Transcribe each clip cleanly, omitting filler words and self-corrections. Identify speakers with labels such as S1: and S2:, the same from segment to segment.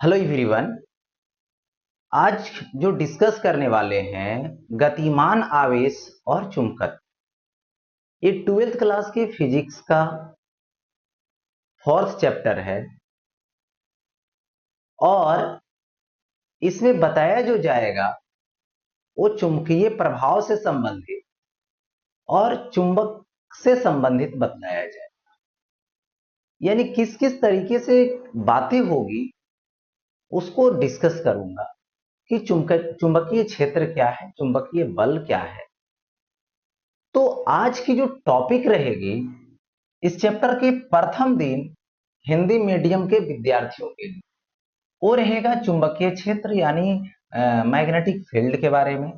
S1: Hello everyone. आज जो discuss करने वाले हैं गतिमान आवेश और चुंबकत्व। ये 12th क्लास के फिजिक्स का 4th चैप्टर है और इसमें बताया जो जाएगा वो चुंबकीय प्रभाव से संबंधित और चुंबक से संबंधित बताया जाए, यानी किस किस तरीके से बातें होगी उसको डिस्कस करूंगा कि चुंबकीय क्षेत्र क्या है, चुंबकीय बल क्या है। तो आज की जो टॉपिक रहेगी इस चैप्टर के प्रथम दिन हिंदी मीडियम के विद्यार्थियों के लिए वो रहेगा चुंबकीय क्षेत्र यानी मैग्नेटिक फील्ड के बारे में,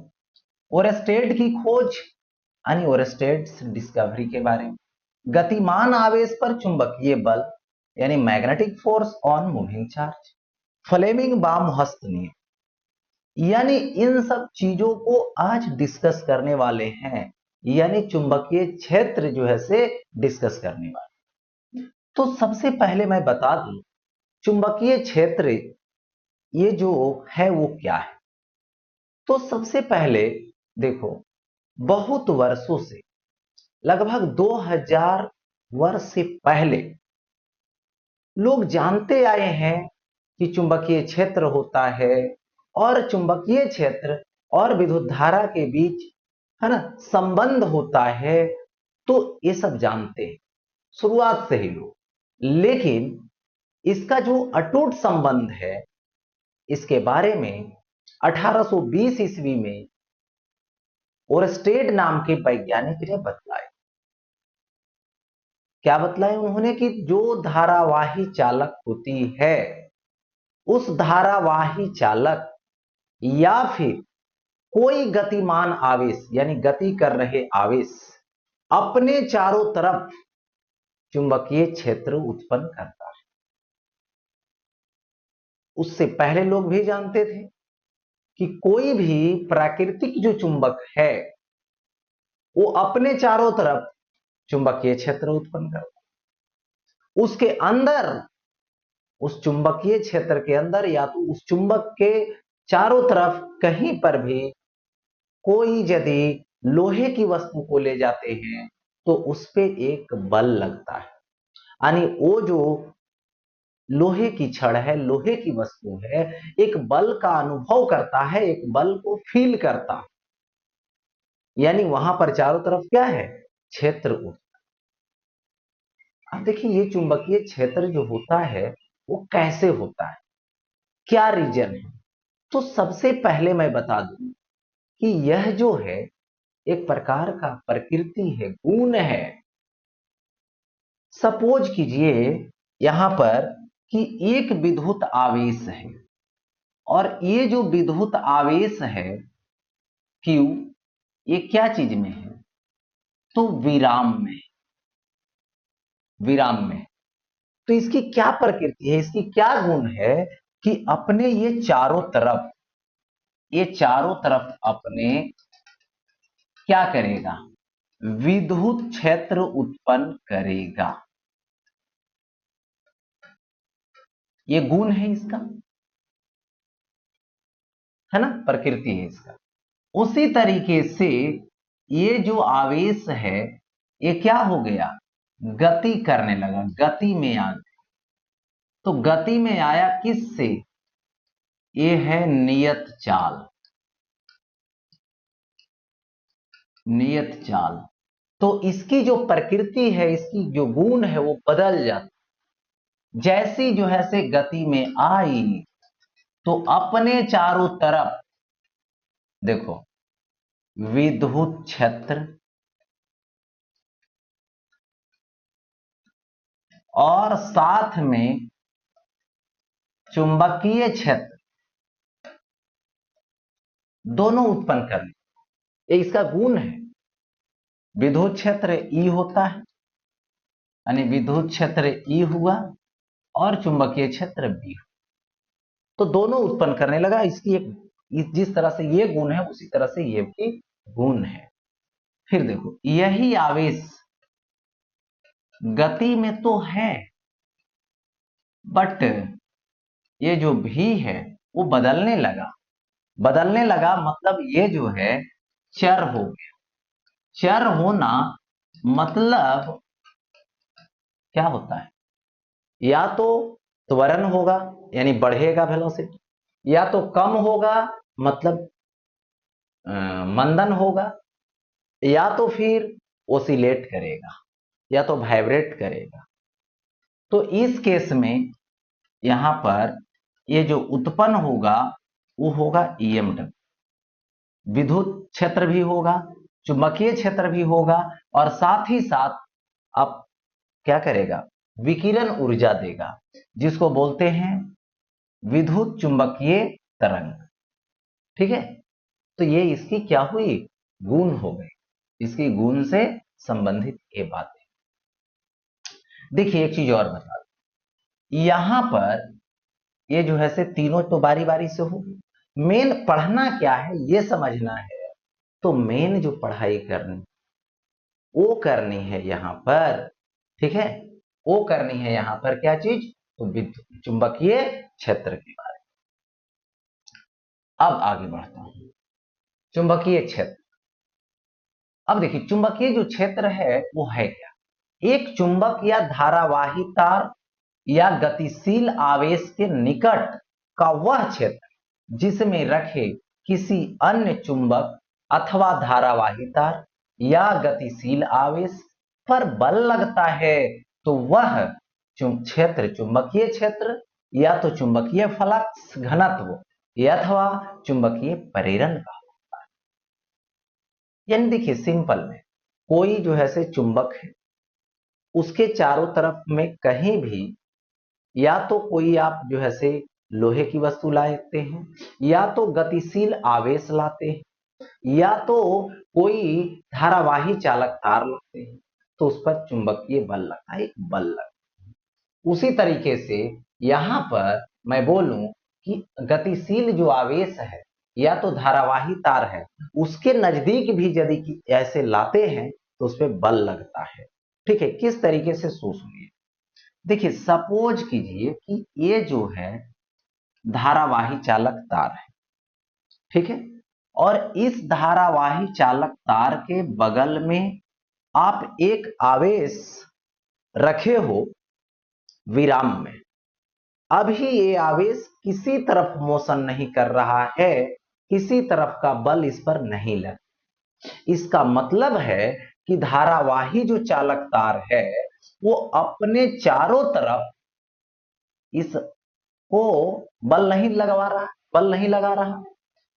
S1: ओरेस्टेड की खोज यानी ओरेस्टेड डिस्कवरी के बारे में, गतिमान आवेश पर चुंबकीय बल यानी magnetic force on moving charge, Fleming बाम हस्त नियम, यानी इन सब चीजों को आज डिस्कस करने वाले हैं। यानी चुंबकीय क्षेत्र जो है से डिस्कस करने वाले। तो सबसे पहले मैं बता दूं चुंबकीय क्षेत्र ये जो है वो क्या है। तो सबसे पहले देखो, बहुत वर्षों से लगभग 2000 वर्ष से पहले लोग जानते आए हैं कि चुंबकीय क्षेत्र होता है और चुंबकीय क्षेत्र और विद्युत धारा के बीच है ना संबंध होता है। तो ये सब जानते हैं शुरुआत से ही लोग, लेकिन इसका जो अटूट संबंध है इसके बारे में 1820 ईस्वी में ओरस्टेड नाम के वैज्ञानिक ने बतलाया। क्या बतलाया उन्होंने कि जो धारावाही चालक होती है उस धारावाही चालक या फिर कोई गतिमान आवेश यानी गति कर रहे आवेश अपने चारों तरफ चुंबकीय क्षेत्र उत्पन्न करता है। उससे पहले लोग भी जानते थे कि कोई भी प्राकृतिक जो चुंबक है वो अपने चारों तरफ चुंबकीय क्षेत्र उत्पन्न करता है। उसके अंदर उस चुंबकीय क्षेत्र के अंदर या तो उस चुंबक के चारों तरफ कहीं पर भी कोई यदि लोहे की वस्तु को ले जाते हैं तो उस पे एक बल लगता है, यानी वो जो लोहे की छड़ है, लोहे की वस्तु है, एक बल का अनुभव करता है, एक बल को फील करता है। यानी वहां पर चारों तरफ क्या है, क्षेत्र उठता। अब देखिए ये चुंबकीय क्षेत्र जो होता है वो कैसे होता है, क्या रीजन है। तो सबसे पहले मैं बता दूं कि यह जो है एक प्रकार का प्रकृति है, गुण है। सपोज कीजिए यहां पर कि एक विद्युत आवेश है और ये जो विद्युत आवेश है Q, ये क्या चीज में है, तो विराम में, विराम में। तो इसकी क्या प्रकृति है, इसकी क्या गुण है कि अपने ये चारों तरफ, ये चारों तरफ अपने क्या करेगा, विद्युत क्षेत्र उत्पन्न करेगा। ये गुण है इसका, है ना, प्रकृति है इसका। उसी तरीके से ये जो आवेश है ये क्या हो गया, गति करने लगा, गति में आ गया। तो गति में आया किससे, ये है नियत चाल, नियत चाल। तो इसकी जो प्रकृति है, इसकी जो गुण है वो बदल जाती। जैसी जो है से गति में आई तो अपने चारों तरफ देखो विद्युत क्षेत्र और साथ में चुंबकीय क्षेत्र दोनों उत्पन्न कर ले, ये इसका गुण है। विद्युत क्षेत्र ई होता है, यानी विद्युत क्षेत्र ई हुआ और चुंबकीय क्षेत्र बी हुआ, तो दोनों उत्पन्न करने लगा। इसकी एक जिस तरह से ये गुण है उसी तरह से ये भी गुण है। फिर देखो यही आवेश गति में तो है बट ये जो भी है वो बदलने लगा। बदलने लगा मतलब ये जो है चर हो गया। चर होना मतलब क्या होता है, या तो त्वरण होगा यानी बढ़ेगा वेलोसिटी, या तो कम होगा मतलब मंदन होगा, या तो फिर ओसिलेट करेगा या तो वाइब्रेट करेगा। तो इस केस में यहां पर ये जो उत्पन्न होगा वो होगा ईएमडब्ल्यू। विद्युत क्षेत्र भी होगा, चुंबकीय क्षेत्र भी होगा, और साथ ही साथ अब क्या करेगा, विकिरण ऊर्जा देगा, जिसको बोलते हैं विद्युत चुंबकीय तरंग। ठीक है, तो ये इसकी क्या हुई, गुण हो गई, इसकी गुण से संबंधित ये बातें। देखिए एक चीज और बता दूं, यहां पर ये जो है से तीनों तो बारी बारी से हो, मेन पढ़ना क्या है ये समझना है। तो मेन जो पढ़ाई करनी वो करनी है यहां पर, ठीक है, वो करनी है यहां पर क्या चीज, तो विद्युत चुंबकीय क्षेत्र के बारे में। अब आगे बढ़ता हूं, चुंबकीय क्षेत्र। अब देखिए चुंबकीय जो क्षेत्र है वो है क्या, एक चुंबक या धारावाही तार या गतिशील आवेश के निकट का वह क्षेत्र जिसमें रखे किसी अन्य चुंबक अथवा धारावाही तार या गतिशील आवेश पर बल लगता है, तो वह क्षेत्र चुंबकीय क्षेत्र या तो चुंबकीय फ्लक्स घनत्व या अथवा चुंबकीय प्रेरण का। यानी देखिए सिंपल में, कोई जो है से चुंबक है, उसके चारों तरफ में कहीं भी या तो कोई आप जो है से लोहे की वस्तु लाते हैं, या तो गतिशील आवेश लाते हैं, या तो कोई धारावाही चालक तार लाते हैं, तो उस पर चुंबकीय बल लगता है, एक बल लगता है। उसी तरीके से यहां पर मैं बोलूं कि गतिशील जो आवेश है या तो धारावाही तार है, उसके नजदीक भी यदि ऐसे लाते हैं तो उस पर बल लगता है। ठीक है, किस तरीके से सुनिए। देखिए सपोज कीजिए कि ये जो है धारावाही चालक तार है, ठीक है, और इस धारावाही चालक तार के बगल में आप एक आवेश रखे हो विराम में। अभी ये आवेश किसी तरफ मोशन नहीं कर रहा है, किसी तरफ का बल इस पर नहीं लग। इसका मतलब है कि धारावाही जो चालक तार है वो अपने चारों तरफ इसको बल नहीं लगवा रहा, बल नहीं लगा रहा,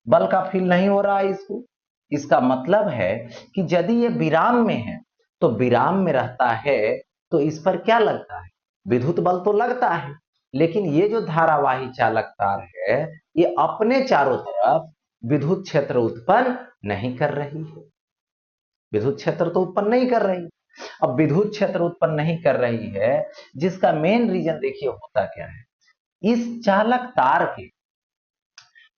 S1: बल का फील नहीं हो रहा है इसको। इसका मतलब है कि यदि ये विराम में है तो विराम में रहता है तो इस पर क्या लगता है, विद्युत बल तो लगता है, लेकिन ये जो धारावाही चालक तार है ये अपने चारों तरफ विद्युत क्षेत्र उत्पन्न नहीं कर रही है, विद्युत क्षेत्र तो उत्पन्न नहीं कर रही। अब विद्युत क्षेत्र उत्पन्न नहीं कर रही है, जिसका मेन रीजन देखिए होता क्या है, इस चालक तार के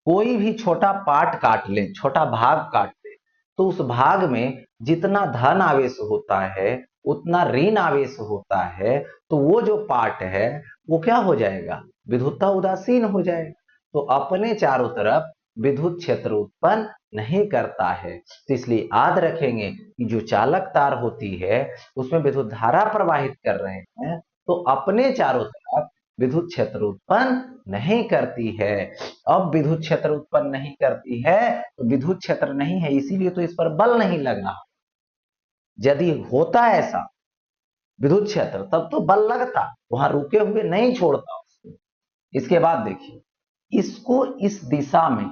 S1: कोई भी छोटा पार्ट काट ले, छोटा भाग काट ले, तो उस भाग में जितना धन आवेश होता है उतना ऋण आवेश होता है, तो वो जो पार्ट है वो क्या हो जाएगा, विद्युतता उदासीन हो जाएगा, तो अपने चारों तरफ विद्युत क्षेत्र उत्पन्न नहीं करता है। तो इसलिए याद रखेंगे कि जो चालक तार होती है उसमें विद्युत धारा प्रवाहित कर रहे हैं, तो अपने चारों तरफ विद्युत क्षेत्र उत्पन्न नहीं करती है। अब विद्युत क्षेत्र उत्पन्न नहीं करती है तो विद्युत क्षेत्र नहीं है, इसीलिए तो इस पर बल नहीं लग रहा। यदि होता ऐसा विद्युत क्षेत्र तब तो बल लगता, वहां रुके हुए नहीं छोड़ता उसको। इसके बाद देखिए, इसको इस दिशा में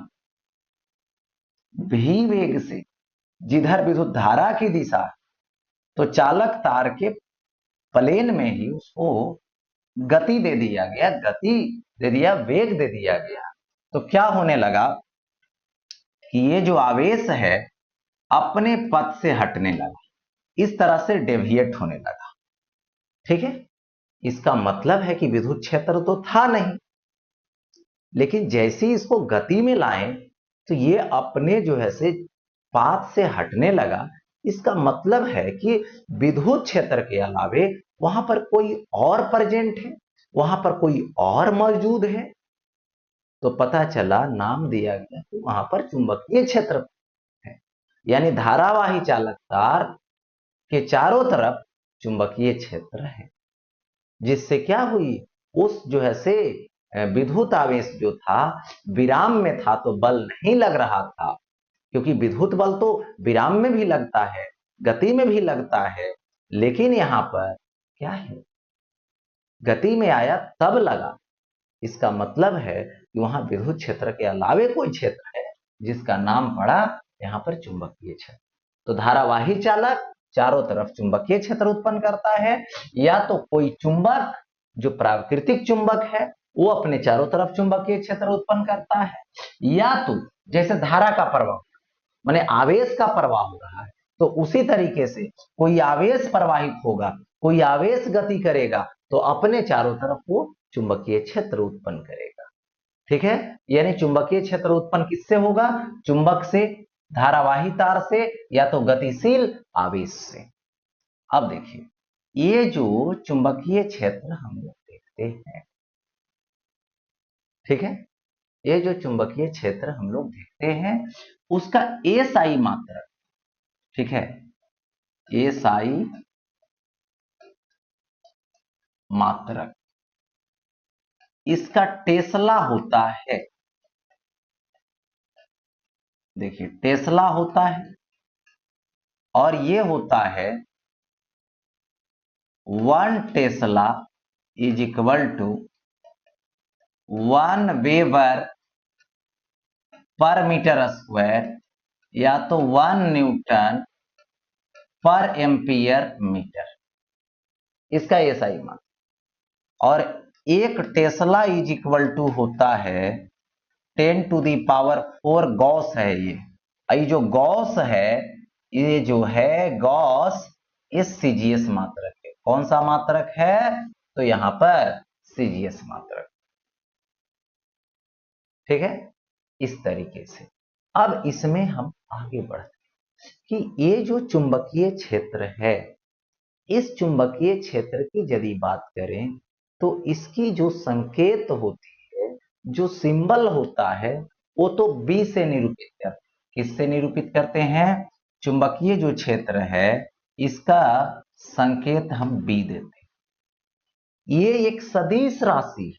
S1: भी वेग से, जिधर विद्युत धारा की दिशा है, तो चालक तार के प्लेन में ही उसको गति दे दिया गया, गति दे दिया, वेग दे दिया गया। तो क्या होने लगा कि ये जो आवेश है अपने पथ से हटने लगा, इस तरह से डेविएट होने लगा। ठीक है, इसका मतलब है कि विद्युत क्षेत्र तो था नहीं, लेकिन जैसे ही इसको गति में लाए तो ये अपने जो है से पाथ से हटने लगा। इसका मतलब है कि विद्युत क्षेत्र के अलावे वहां पर कोई और प्रेजेंट है, वहां पर कोई और मौजूद है, तो पता चला नाम दिया गया तो वहां पर चुंबकीय क्षेत्र है, यानी धारावाही चालक तार के चारों तरफ चुंबकीय क्षेत्र है, जिससे क्या हुई, उस जो है से विद्युत आवेश जो था विराम में था तो बल नहीं लग रहा था, क्योंकि विद्युत बल तो विराम में भी लगता है, गति में भी लगता है, लेकिन यहां पर क्या है, गति में आया तब लगा। इसका मतलब है कि वहां विद्युत क्षेत्र के अलावे कोई क्षेत्र है जिसका नाम पड़ा यहां पर चुंबकीय क्षेत्र। तो धारावाही चालक चारों तरफ चुंबकीय क्षेत्र उत्पन्न करता है, या तो कोई चुंबक जो प्राकृतिक चुंबक है वो अपने चारों तरफ चुंबकीय क्षेत्र उत्पन्न करता है, या तो जैसे धारा का प्रवाह माने आवेश का प्रवाह हो रहा है, तो उसी तरीके से कोई आवेश प्रवाहित होगा, कोई आवेश गति करेगा तो अपने चारों तरफ वो चुंबकीय क्षेत्र उत्पन्न करेगा। ठीक है, यानी चुंबकीय क्षेत्र उत्पन्न किससे होगा, चुंबक से, धारावाही तार से, या तो गतिशील आवेश से। अब देखिए, ये जो चुंबकीय क्षेत्र हम लोग देखते हैं, ठीक है, ये जो चुंबकीय क्षेत्र हम लोग देखते हैं उसका एसआई मात्रक, ठीक है, एसआई मात्रक, इसका टेस्ला होता है। देखिए टेस्ला होता है और ये होता है 1 tesla is equal to 1 weber per metre square, या तो 1 न्यूटन पर एम्पियर मीटर, इसका एसआई मान। और 1 टेस्ला इज इक्वल टू होता है 10 टू दी पावर 4 गॉस है ये जो गॉस है, ये जो है गॉस, इस सीजीएस मात्रक है। कौन सा मात्रक है, तो यहां पर सीजीएस मात्रक। ठीक है, इस तरीके से अब इसमें हम आगे बढ़ते हैं कि ये जो चुंबकीय क्षेत्र है, इस चुंबकीय क्षेत्र की यदि बात करें तो इसकी जो संकेत होती है, जो सिंबल होता है, वो तो बी से निरूपित करते हैं। किससे निरूपित करते हैं, चुंबकीय जो क्षेत्र है इसका संकेत हम बी देते हैं। ये एक सदिश राशि,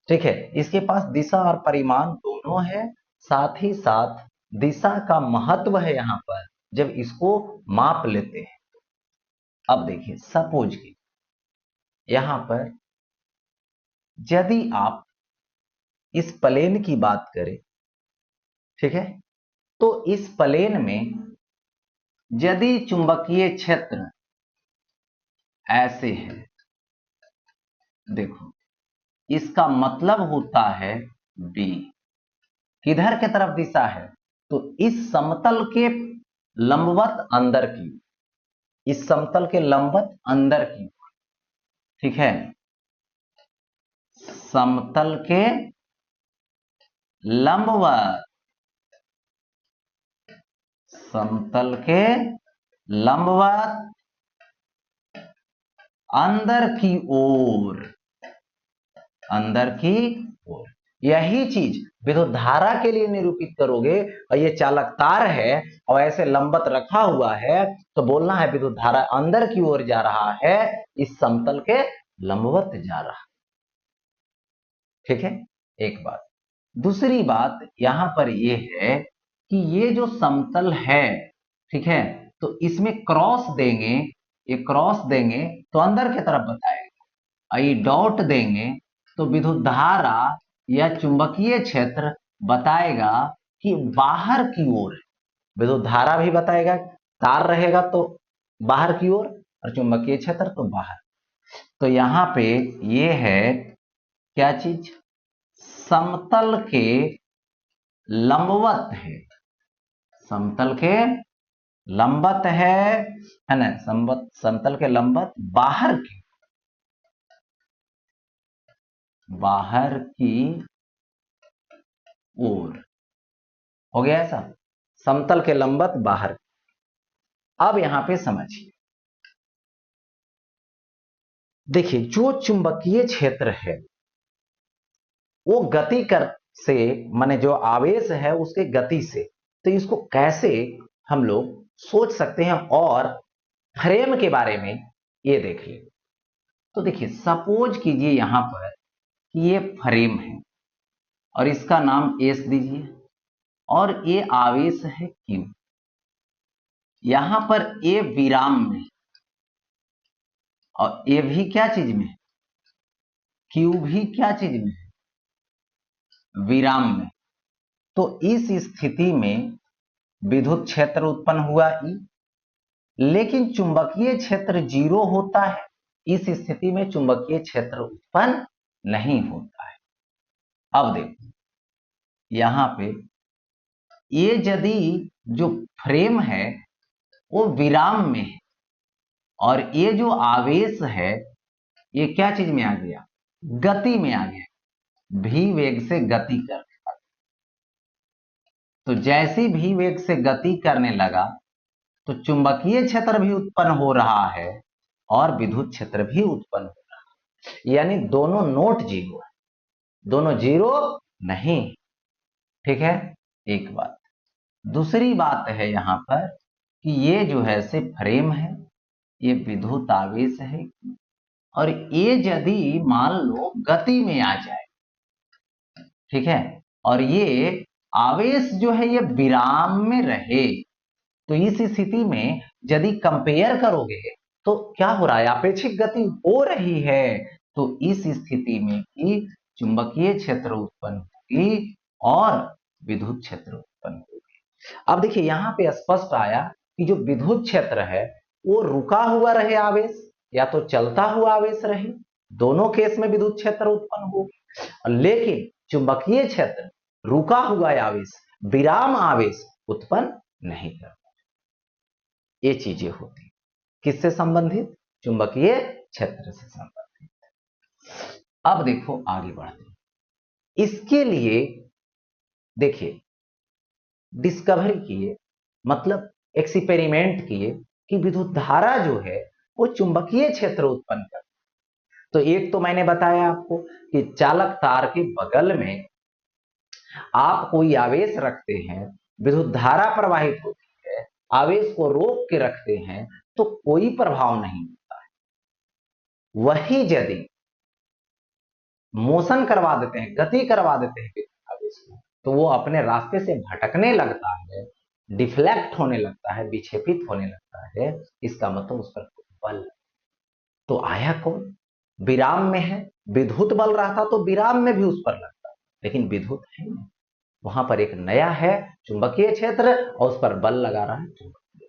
S1: ठीक है, इसके पास दिशा और परिमाण दोनों है, साथ ही साथ दिशा का महत्व है यहां पर जब इसको माप लेते हैं। अब देखिए सपोज की यहां पर यदि आप इस प्लेन की बात करें, ठीक है, तो इस प्लेन में यदि चुंबकीय क्षेत्र ऐसे है, देखो इसका मतलब होता है बी, किधर के तरफ दिशा है, तो इस समतल के लंबवत अंदर की, इस समतल के लंबवत अंदर की, ठीक है, समतल के लंबवत, समतल के लंबवत अंदर की ओर, अंदर की ओर। यही चीज विद्युत धारा के लिए निरूपित करोगे, और ये चालक तार है और ऐसे लंबवत रखा हुआ है, तो बोलना है विद्युत धारा अंदर की ओर जा रहा है, इस समतल के लंबवत जा रहा है। ठीक है, एक बात। दूसरी बात यहां पर यह है कि ये जो समतल है, ठीक है, तो इसमें क्रॉस देंगे, ये क्रॉस देंगे तो अंदर की तरफ बताएगा, ये डॉट देंगे तो विद्युत धारा या चुंबकीय क्षेत्र बताएगा कि बाहर की ओर है। विद्युत धारा भी बताएगा, तार रहेगा तो बाहर की ओर और चुंबकीय क्षेत्र तो बाहर। तो यहां पे ये है क्या चीज, समतल के लंबवत है, समतल के लंबवत है ना, समतल के लंबवत बाहर की, बाहर की ओर। हो गया ऐसा, समतल के लंबवत बाहर। अब यहां पे समझिए, देखिए जो चुंबकीय क्षेत्र है वो गति कर से, माने जो आवेश है उसके गति से, तो इसको कैसे हम लोग सोच सकते हैं और फ्रेम के बारे में ये देख ले। तो देखिए, सपोज कीजिए यहां पर कि ये फ्रेम है और इसका नाम एस दीजिए और ये आवेश है क्यू। यहां पर ए विराम में और ए भी क्या चीज में है, क्यू भी क्या चीज में है, विराम में। तो इस स्थिति में विद्युत क्षेत्र उत्पन्न हुआ ई, लेकिन चुंबकीय क्षेत्र 0 होता है। इस स्थिति में चुंबकीय क्षेत्र उत्पन्न नहीं होता है। अब देखो यहां पे ये यदि जो फ्रेम है वो विराम में है और ये जो आवेश है ये क्या चीज में आ गया, गति में आ गया, भी वेग से गति कर। तो जैसी भी वेग से गति करने लगा तो चुंबकीय क्षेत्र भी उत्पन्न हो रहा है और विद्युत क्षेत्र भी उत्पन्न हो रहा है, यानी दोनों नोट 0 है, दोनों 0 नहीं। ठीक है, एक बात। दूसरी बात है यहां पर कि ये जो है से फ्रेम है, ये विद्युत आवेश है और ये यदि मान लो गति में आ जाए, ठीक है, और ये आवेश जो है ये विराम में रहे, तो इस स्थिति में यदि कंपेयर करोगे तो क्या हो रहा है, आपेक्षिक गति हो रही है। तो इस स्थिति में भी चुंबकीय क्षेत्र उत्पन्न होगी और विद्युत क्षेत्र उत्पन्न होगी। अब देखिए यहां पे स्पष्ट आया कि जो विद्युत क्षेत्र है वो रुका हुआ रहे आवेश या तो चलता हुआ आवेश रहे, दोनों केस में विद्युत क्षेत्र उत्पन्न होगी। लेकिन चुंबकीय क्षेत्र रुका हुआ आवेश, विराम आवेश उत्पन्न नहीं करता। ये चीजें होती, किससे संबंधित, चुंबकीय क्षेत्र से संबंधित। अब देखो आगे बढ़ते, इसके लिए देखिए डिस्कवरी किए, मतलब एक्सपेरिमेंट किए कि विद्युत धारा जो है वो चुंबकीय क्षेत्र उत्पन्न करती। तो एक तो मैंने बताया आपको कि चालक तार के बगल में आप कोई आवेश रखते हैं, विद्युत धारा प्रवाहित होती है, आवेश को रोक के रखते हैं तो कोई प्रभाव नहीं होता है। वही यदि मोशन करवा देते हैं, गति करवा देते हैं आवेश को, तो वो अपने रास्ते से भटकने लगता है, डिफ्लेक्ट होने लगता है, विक्षेपित होने लगता है। इसका मतलब उस पर बल तो आया कौन, विराम में है, विद्युत बल रहता तो विराम में भी उस पर लगता, लेकिन विद्युत है नहीं, वहां पर एक नया है चुंबकीय क्षेत्र और उस पर बल लगा रहा है चुंबकीय।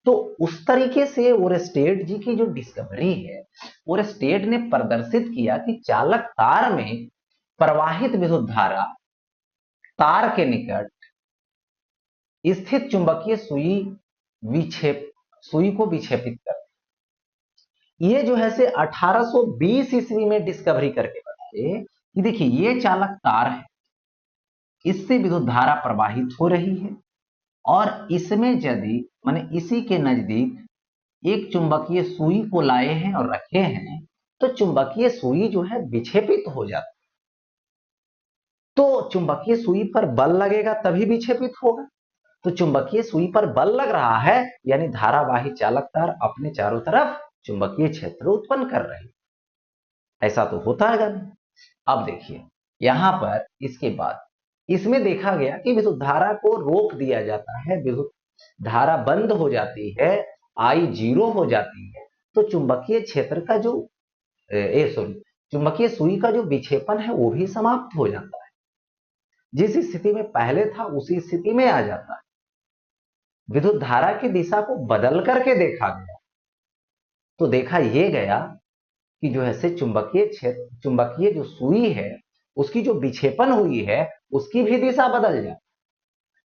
S1: तो उस तरीके से ओरेस्टेड जी की जो डिस्कवरी है, ओरेस्टेड ने प्रदर्शित किया कि चालक तार में प्रवाहित विद्युत धारा तार के निकट स्थित चुंबकीय सुई को विक्षेपित कर, ये जो है से 1820 ईस्वी में डिस्कवरी करके बताए कि देखिए ये चालक तार है, इससे विद्युत धारा प्रवाहित हो रही है और इसमें यदि माने इसी के नजदीक एक चुंबकीय सुई को लाए हैं और रखे हैं तो चुंबकीय सुई जो है विक्षेपित हो जाती है। तो चुंबकीय सुई पर बल लगेगा तभी विक्षेपित होगा। तो चुंबकीय सुई पर बल लग रहा है यानी धारावाही चालक तार अपने चारों तरफ चुंबकीय क्षेत्र उत्पन्न कर रही है, ऐसा तो होता है। अब देखिए यहां पर इसके बाद इसमें देखा गया कि विद्युत धारा को रोक दिया जाता है, विद्युत धारा बंद हो जाती है, आई 0 हो जाती है, तो चुंबकीय क्षेत्र का जो चुंबकीय सुई का जो विक्षेपण है वो भी समाप्त हो जाता है, जिस स्थिति में पहले था उसी स्थिति में आ जाता है। विद्युत धारा की दिशा को बदल करके देखा गया तो देखा यह गया कि जो है से चुंबकीय क्षेत्र, चुंबकीय जो सुई है उसकी जो विक्षेपण हुई है उसकी भी दिशा बदल जाए।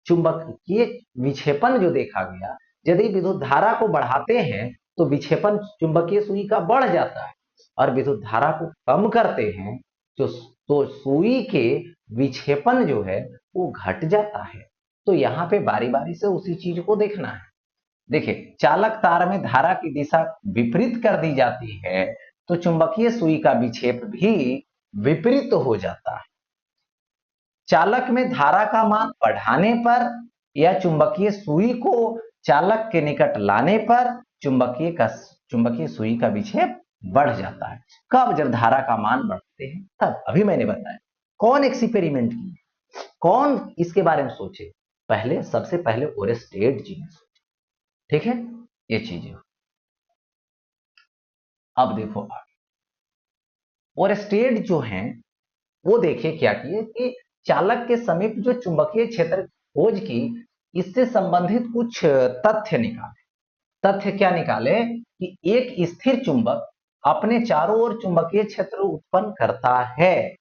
S1: चुंबकीय विक्षेपण जो देखा गया, यदि विद्युत धारा को बढ़ाते हैं तो विक्षेपण चुंबकीय सुई का बढ़ जाता है और विद्युत धारा को कम करते हैं तो सुई के विक्षेपण जो है वो घट जाता है। तो यहाँ पे बारी बारी से उसी चीज को देखना है। देखिए चालक तार में धारा की दिशा विपरीत कर दी जाती है तो चुंबकीय सुई का विक्षेप भी विपरीत हो जाता है। चालक में धारा का मान बढ़ाने पर या चुंबकीय सुई को चालक के निकट लाने पर चुंबकीय सुई का विक्षेप बढ़ जाता है। कब? जब धारा का मान बढ़ते हैं तब। अभी मैंने बताया। कौन एक्सपेरिमेंट किए, कौन इसके बारे में सोचे? पहले, सबसे पहले ओरेस्टेड जी ने सोचा। ठीक है, ये चीजें। अब देखो आगे, ओरेस्टेड जो हैं वो देखिए क्या किए कि चालक के समीप जो चुंबकीय क्षेत्र खोज की, इससे संबंधित कुछ तथ्य निकाले। तथ्य क्या निकाले कि एक स्थिर चुंबक अपने चारों ओर चुंबकीय क्षेत्र उत्पन्न करता है,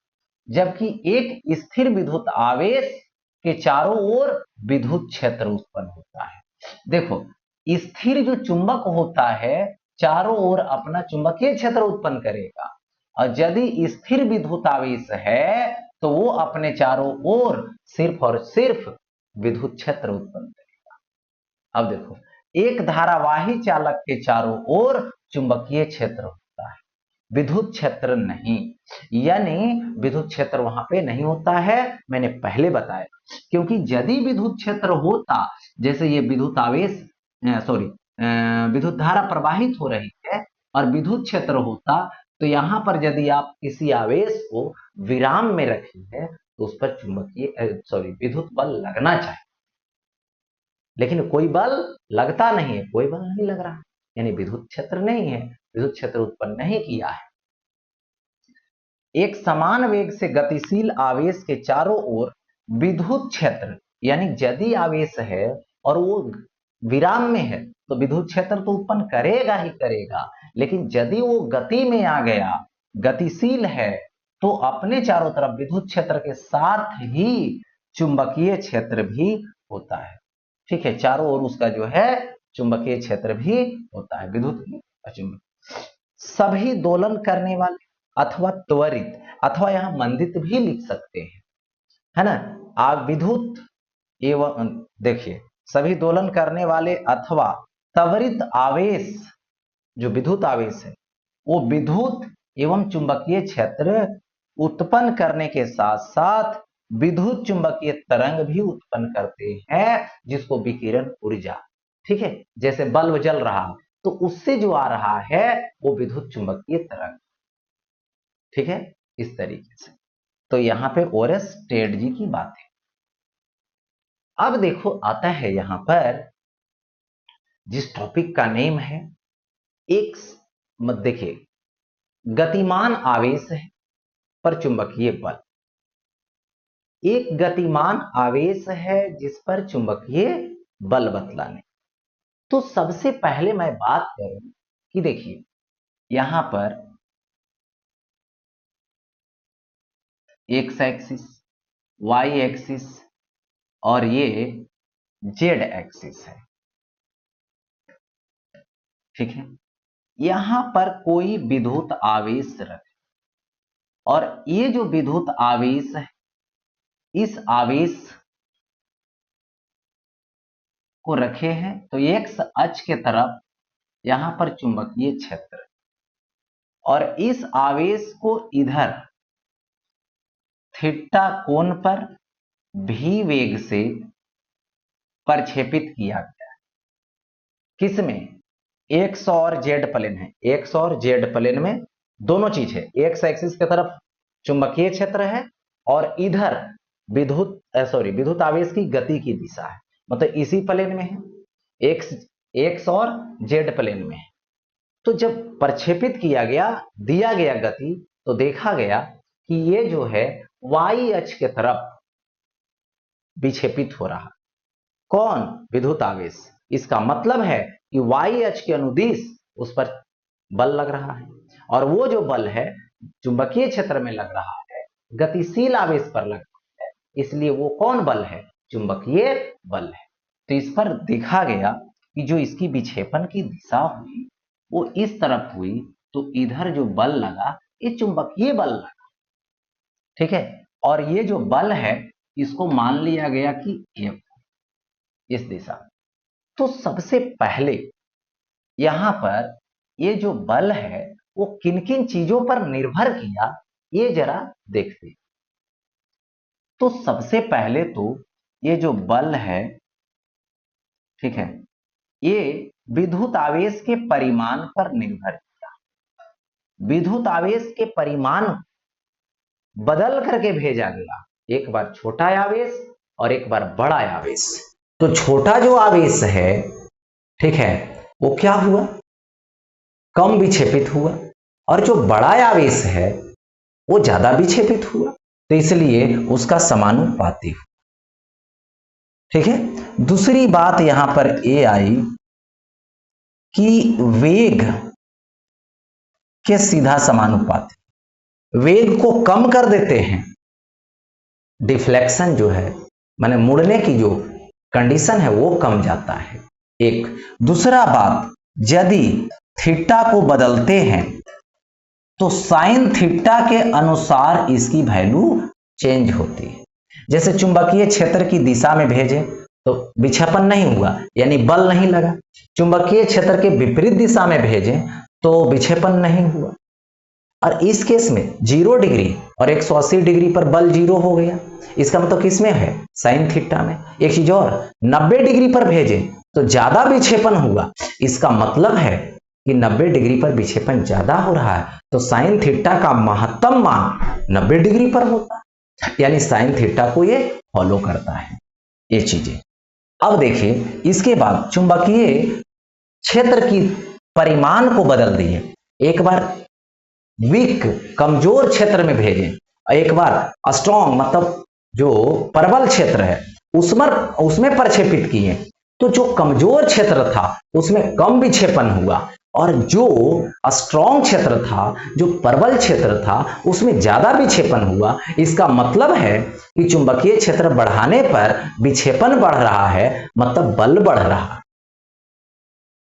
S1: जबकि एक स्थिर विद्युत आवेश के चारों ओर विद्युत क्षेत्र उत्पन्न होता है। देखो, स्थिर जो चुंबक होता है चारों ओर अपना चुंबकीय क्षेत्र उत्पन्न करेगा, और यदि स्थिर विद्युत आवेश है तो वो अपने चारों ओर सिर्फ और सिर्फ विद्युत क्षेत्र उत्पन्न करेगा। अब देखो, एक धारावाही चालक के चारों ओर चुंबकीय क्षेत्र होता है, विद्युत क्षेत्र नहीं। यानी विद्युत क्षेत्र वहां पे नहीं होता है, मैंने पहले बताया। क्योंकि यदि विद्युत क्षेत्र होता, जैसे ये विद्युत आवेश विद्युत धारा प्रवाहित हो रही है और विद्युत क्षेत्र होता, तो यहां पर यदि आप किसी आवेश को विराम में रखेंगे तो उस पर विद्युत बल लगना चाहिए, लेकिन कोई बल लगता नहीं है, कोई बल नहीं लग रहा, यानी विद्युत क्षेत्र नहीं है, विद्युत क्षेत्र उत्पन्न नहीं किया है। एक समान वेग से गतिशील आवेश के चारों ओर विद्युत क्षेत्र, यानी यदि आवेश है और वो विराम में है तो विद्युत क्षेत्र तो उत्पन्न करेगा ही करेगा, लेकिन यदि वो गति में आ गया, गतिशील है, तो अपने चारों तरफ विद्युत क्षेत्र के साथ ही चुंबकीय क्षेत्र भी होता है। ठीक है, चारों ओर उसका जो है चुंबकीय क्षेत्र भी होता है, विद्युत अचुंबकीय। सभी दोलन करने वाले अथवा त्वरित, अथवा यहां मंदित भी लिख सकते हैं, है ना। विद्युत एवं, देखिए, सभी दोलन करने वाले अथवा त्वरित आवेश, जो विद्युत आवेश है, वो विद्युत एवं चुंबकीय क्षेत्र उत्पन्न करने के साथ साथ विद्युत चुंबकीय तरंग भी उत्पन्न करते हैं, जिसको विकिरण ऊर्जा, ठीक है, जैसे बल्ब जल रहा तो उससे जो आ रहा है वो विद्युत चुंबकीय तरंग। ठीक है, इस तरीके से। तो यहां पे ओरेस्टेड जी की बात है। अब देखो, आता है यहां पर जिस टॉपिक का नेम है, एक मत देखिए, गतिमान आवेश है पर चुंबकीय बल। एक गतिमान आवेश है जिस पर चुंबकीय बल बतलाने। तो सबसे पहले मैं बात करूं कि देखिए, यहां पर एक्स एक्सिस, वाई एक्सिस और ये जेड एक्सिस है। ठीक है, यहां पर कोई विद्युत आवेश रखे, और ये जो विद्युत आवेश है, इस आवेश को रखे हैं तो एक्स अक्ष के तरफ यहां पर चुंबकीय क्षेत्र, और इस आवेश को इधर थीटा कोण पर भी वेग से प्रक्षेपित किया गया है। किसमें? एक्स और जेड प्लेन है, एक्स और जेड प्लेन में दोनों चीज है। एक्स एक्सिस की तरफ चुंबकीय क्षेत्र है और इधर विद्युत आवेश की गति की दिशा है, मतलब इसी प्लेन में है, एक्स एक्स और जेड प्लेन में है। तो जब प्रक्षेपित किया गया, दिया गया गति, तो देखा गया कि ये जो है वाई अक्ष के तरफ विक्षेपित हो रहा। कौन? विद्युत आवेश। इसका मतलब है कि वाई अक्ष के अनुदिश उस पर बल लग रहा है, और वो जो बल है चुंबकीय क्षेत्र में लग रहा है, गतिशील आवेश पर लग रहा है, इसलिए वो कौन बल है? चुंबकीय बल है। तो इस पर देखा गया कि जो इसकी विक्षेपण की दिशा हुई वो इस तरफ हुई, तो इधर जो बल लगा ये चुंबकीय बल लगा। ठीक है, और ये जो बल है इसको मान लिया गया कि F, इस दिशा। तो सबसे पहले यहां पर ये जो बल है वो किन किन चीजों पर निर्भर किया, ये जरा देखते हैं। तो सबसे पहले तो ये जो बल है, ठीक है, ये विद्युत आवेश के परिमाण पर निर्भर किया। विद्युत आवेश के परिमाण बदल करके भेजा गया, एक बार छोटा आवेश और एक बार बड़ा आवेश। तो छोटा जो आवेश है, ठीक है, वो क्या हुआ, कम विक्षेपित हुआ, और जो बड़ा आवेश है वो ज्यादा विक्षेपित हुआ, तो इसलिए उसका समानुपाती हुआ। ठीक है। दूसरी बात यहां पर ये आई कि वेग के सीधा समानुपाती, वेग को कम कर देते हैं, डिफ्लेक्शन जो है माने मुड़ने की जो कंडीशन है वो कम जाता है। एक दूसरा बात, यदि थीटा को बदलते हैं तो साइन थीटा के अनुसार इसकी वैल्यू चेंज होती है। जैसे चुंबकीय क्षेत्र की दिशा में भेजे तो विक्षेपण नहीं हुआ, यानी बल नहीं लगा। चुंबकीय क्षेत्र के विपरीत दिशा में भेजे तो विक्षेपण नहीं हुआ। और इस केस में 0 डिग्री और 180 डिग्री पर बल 0 हो गया। इसका मतलब किसमें है, साइन थीटा में। एक चीज और, 90 डिग्री पर भेजे तो ज्यादा विक्षेपण हुआ। इसका मतलब है कि 90 डिग्री पर विक्षेपण ज्यादा हो रहा है, तो साइन थीटा का महत्तम मान 90 डिग्री पर होता है, यानी साइन थीटा को ये फॉलो करता है। ये चीजें अब देखिए, इसके बाद चुंबकीय क्षेत्र की परिमाण को बदल दिए। एक बार वीक कमजोर क्षेत्र में भेजें, एक बार स्ट्रॉन्ग मतलब जो प्रबल क्षेत्र है उसमें प्रक्षेपित किए, तो जो कमजोर क्षेत्र था उसमें कम विक्षेपण हुआ, और जो स्ट्रॉन्ग क्षेत्र था, जो प्रबल क्षेत्र था, उसमें ज्यादा विक्षेपण हुआ। इसका मतलब है कि चुंबकीय क्षेत्र बढ़ाने पर विक्षेपण बढ़ रहा है, मतलब बल बढ़ रहा है।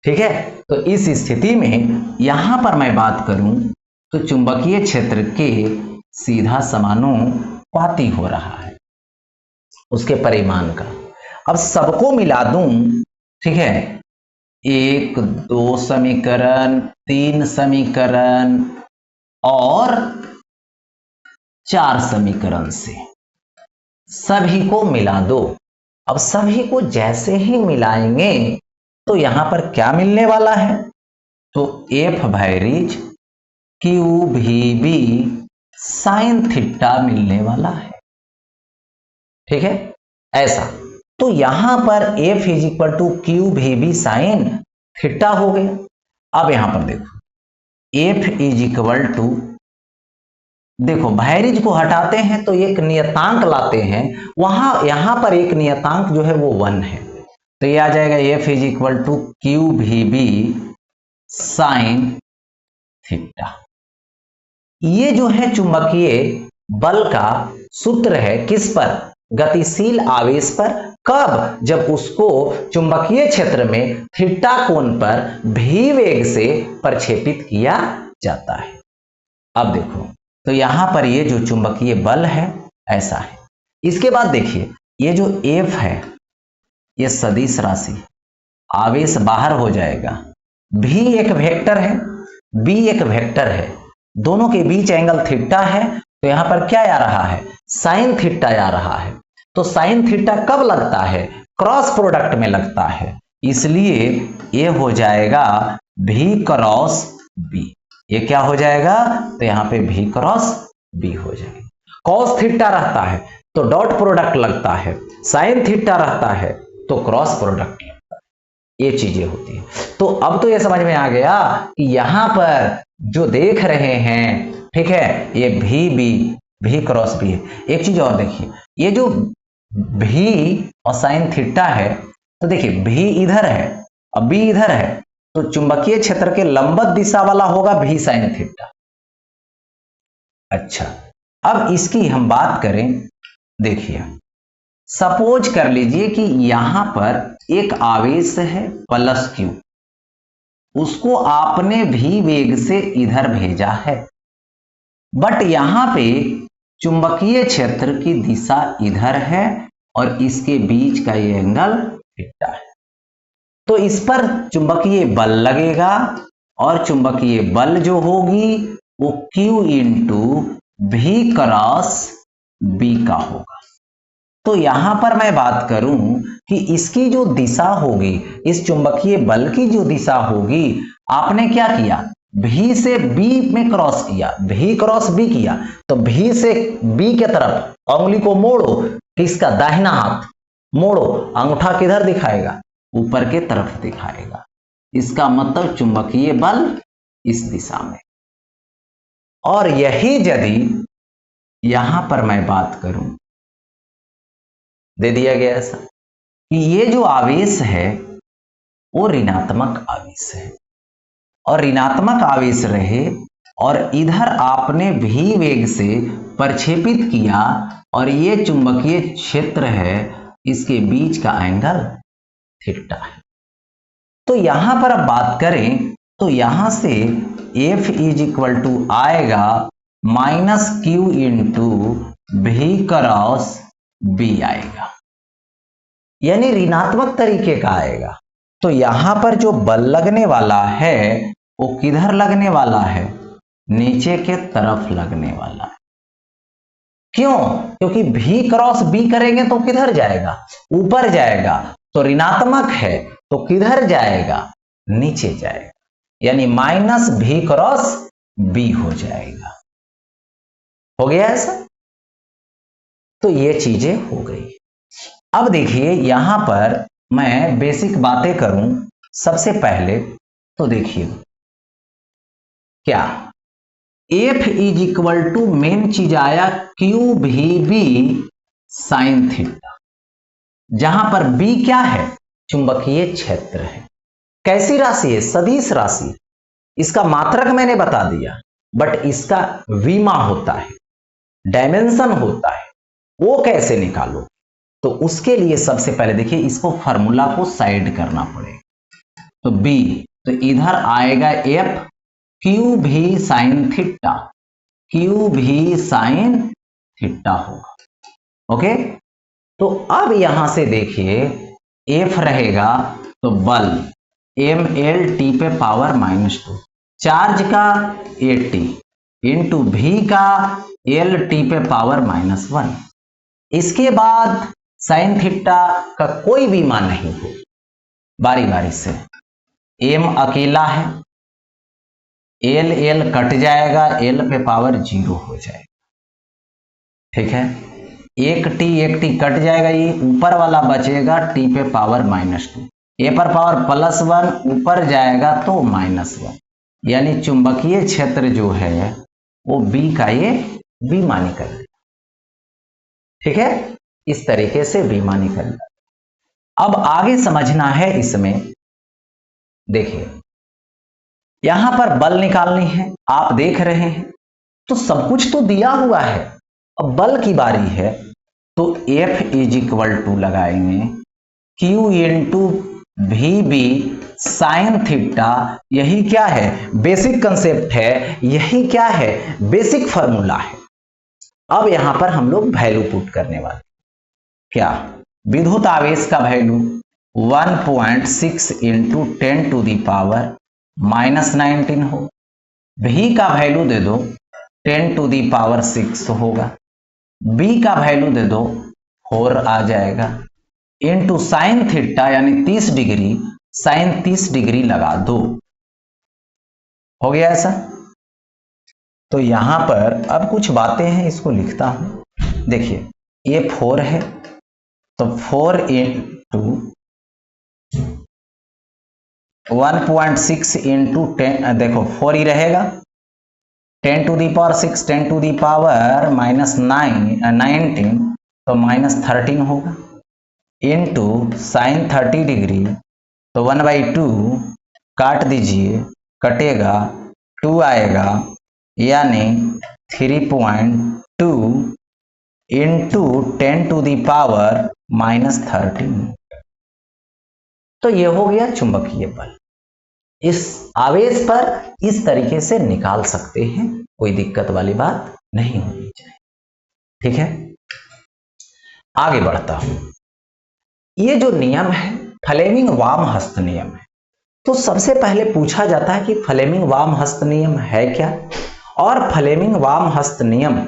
S1: ठीक है। तो इस स्थिति में यहां पर मैं बात करूं तो चुंबकीय क्षेत्र के सीधा समानुपाती हो रहा है उसके परिमाण का। अब सबको मिला दूं, ठीक है, 1 2 समीकरण, 3 समीकरण और 4 समीकरण से सभी को मिला दो। अब सभी को जैसे ही मिलाएंगे तो यहां पर क्या मिलने वाला है, तो F varies Q V B sine theta मिलने वाला है। ठीक है, ऐसा। तो यहां पर F is equal to Q V B sine theta हो गया। अब यहां पर देखो, एफ इज इक्वल टू, देखो वैरिज को हटाते हैं तो एक नियतांक लाते हैं, वहां यहां पर एक नियतांक जो है वो 1 है, तो ये आ जाएगा F is equal to Q V B sine theta. ये जो है चुंबकीय बल का सूत्र है, किस पर, गतिशील आवेश पर। कब, जब उसको चुंबकीय क्षेत्र में थीटा कोण पर भी वेग से प्रक्षेपित किया जाता है। अब देखो, तो यहां पर ये जो चुंबकीय बल है ऐसा है। इसके बाद देखिए, ये जो एफ है ये सदिश राशि, आवेश बाहर हो जाएगा। भी एक वेक्टर है, बी एक वेक्टर है, दोनों के बीच एंगल थीटा है, तो यहां पर क्या आ रहा है, साइन थीटा आ रहा है। तो साइन थीटा कब लगता है, क्रॉस प्रोडक्ट में लगता है, इसलिए ये हो जाएगा भी क्रॉस बी। ये क्या हो जाएगा, तो यहां पे भी क्रॉस बी हो जाएगा। कॉस थीटा रहता है तो डॉट प्रोडक्ट लगता है, साइन थीटा रहता है तो क्रॉस प्रोडक्ट लगता है। ये चीजें होती है। तो अब तो ये समझ में आ गया कि यहां पर जो देख रहे हैं, ठीक है, ये भी क्रॉस बी है। एक चीज और देखिए, ये जो भी और साइन थीटा है, तो देखिए भी इधर है और बी इधर है, तो चुंबकीय क्षेत्र के लंबवत दिशा वाला होगा भी साइन थीटा। अच्छा, अब इसकी हम बात करें, देखिए सपोज कर लीजिए कि यहां पर एक आवेश है प्लस क्यू, उसको आपने भी वेग से इधर भेजा है, बट यहां पे चुंबकीय क्षेत्र की दिशा इधर है और इसके बीच का ये एंगल थीटा है। तो इस पर चुंबकीय बल लगेगा और चुंबकीय बल जो होगी वो Q इंटू भी क्रॉस बी का होगा। तो यहां पर मैं बात करूं कि इसकी जो दिशा होगी, इस चुंबकीय बल की जो दिशा होगी, आपने क्या किया, भी से बी में क्रॉस किया, भी क्रॉस बी किया, तो भी से बी के तरफ उंगली को मोड़ो, किसका, दाहिना हाथ मोड़ो, अंगूठा किधर दिखाएगा, ऊपर के तरफ दिखाएगा। इसका मतलब चुंबकीय बल इस दिशा में। और यही यदि यहां पर मैं बात करूं, दे दिया गया ऐसा कि ये जो आवेश है वो ऋणात्मक आवेश है, और ऋणात्मक आवेश रहे और इधर आपने भी वेग से प्रक्षेपित किया, और ये चुंबकीय क्षेत्र है, इसके बीच का एंगल थीटा है। तो यहां पर अब बात करें तो यहां से F इज इक्वल टू आएगा माइनस क्यू इंटू भी क्रॉस बी आएगा, यानी ऋणात्मक तरीके का आएगा। तो यहां पर जो बल लगने वाला है वो किधर लगने वाला है, नीचे के तरफ लगने वाला है। क्यों, क्योंकि भी क्रॉस बी करेंगे तो किधर जाएगा, ऊपर जाएगा, तो ऋणात्मक है तो किधर जाएगा, नीचे जाएगा, यानी माइनस भी क्रॉस बी हो जाएगा। हो गया ऐसा, तो ये चीजें हो गई। अब देखिए यहां पर मैं बेसिक बातें करूं, सबसे पहले तो देखिए क्या, F is equal to main चीज आया Q V B sine theta, जहां पर बी क्या है, चुंबकीय क्षेत्र है। कैसी राशि है, सदिश राशि। इसका मात्रक मैंने बता दिया, बट इसका विमा होता है, डायमेंशन होता है, वो कैसे निकालो, तो उसके लिए सबसे पहले देखिए इसको फार्मूला को साइड करना पड़ेगा। तो बी, तो इधर आएगा एफ क्यू भी साइन थीटा, क्यू भी साइन थीटा होगा। ओके, तो अब यहां से देखिए एफ रहेगा तो बल एम एल टी पे पावर -2, चार्ज का ए टी इंटू भी का एल टी पे पावर -1। इसके बाद साइन थीटा का कोई भी मान नहीं हो, बारी बारी से। एम अकेला है, एल एल कट जाएगा, एल पे पावर 0 हो जाएगा, ठीक है। एक टी कट जाएगा, ये ऊपर वाला बचेगा टी पे पावर -2, ए पर पावर +1 ऊपर जाएगा तो -1, यानी चुंबकीय क्षेत्र जो है वो बी का ये बेईमानी कर देगा, ठीक है। इस तरीके से बेईमानी कर देगा। अब आगे समझना है इसमें, देखिए यहां पर बल निकालनी है, आप देख रहे हैं तो सब कुछ तो दिया हुआ है। अब बल की बारी है तो F इज इक्वल टू लगाएंगे Q इंटू भी बी साइन थीटा, यही क्या है, बेसिक कंसेप्ट है, यही क्या है, बेसिक फॉर्मूला है। अब यहां पर हम लोग वैल्यू पुट करने वाले, क्या, विद्युत आवेश का value 1.6 into 10 to the power -19 हो, भी का वैल्यू दे दो 10 टू दी पावर 6 होगा, बी का वैल्यू दे दो 4 आ जाएगा, इंटू साइन थीटा यानी 30 डिग्री, साइन 30 डिग्री लगा दो। हो गया ऐसा। तो यहां पर अब कुछ बातें हैं, इसको लिखता हूं। देखिए ये 4 है तो 4 इंटू 1.6 इंटू 10, देखो 4 ही रहेगा, 10 to the power 6, 10 to the power -19 तो -13 होगा, इंटू साइन 30 डिग्री तो 1/2 काट दीजिए, कटेगा 2 आएगा, यानी 3.2 इंटू 10 टू दी पावर -13। तो ये हो गया चुंबकीय बल। इस आवेश पर इस तरीके से निकाल सकते हैं, कोई दिक्कत वाली बात नहीं होनी चाहिए, ठीक है। आगे बढ़ता हूं। ये जो नियम है फ्लेमिंग वामहस्त नियम है। तो सबसे पहले पूछा जाता है कि फ्लेमिंग वामहस्त नियम है क्या, और फ्लेमिंग वामहस्त नियम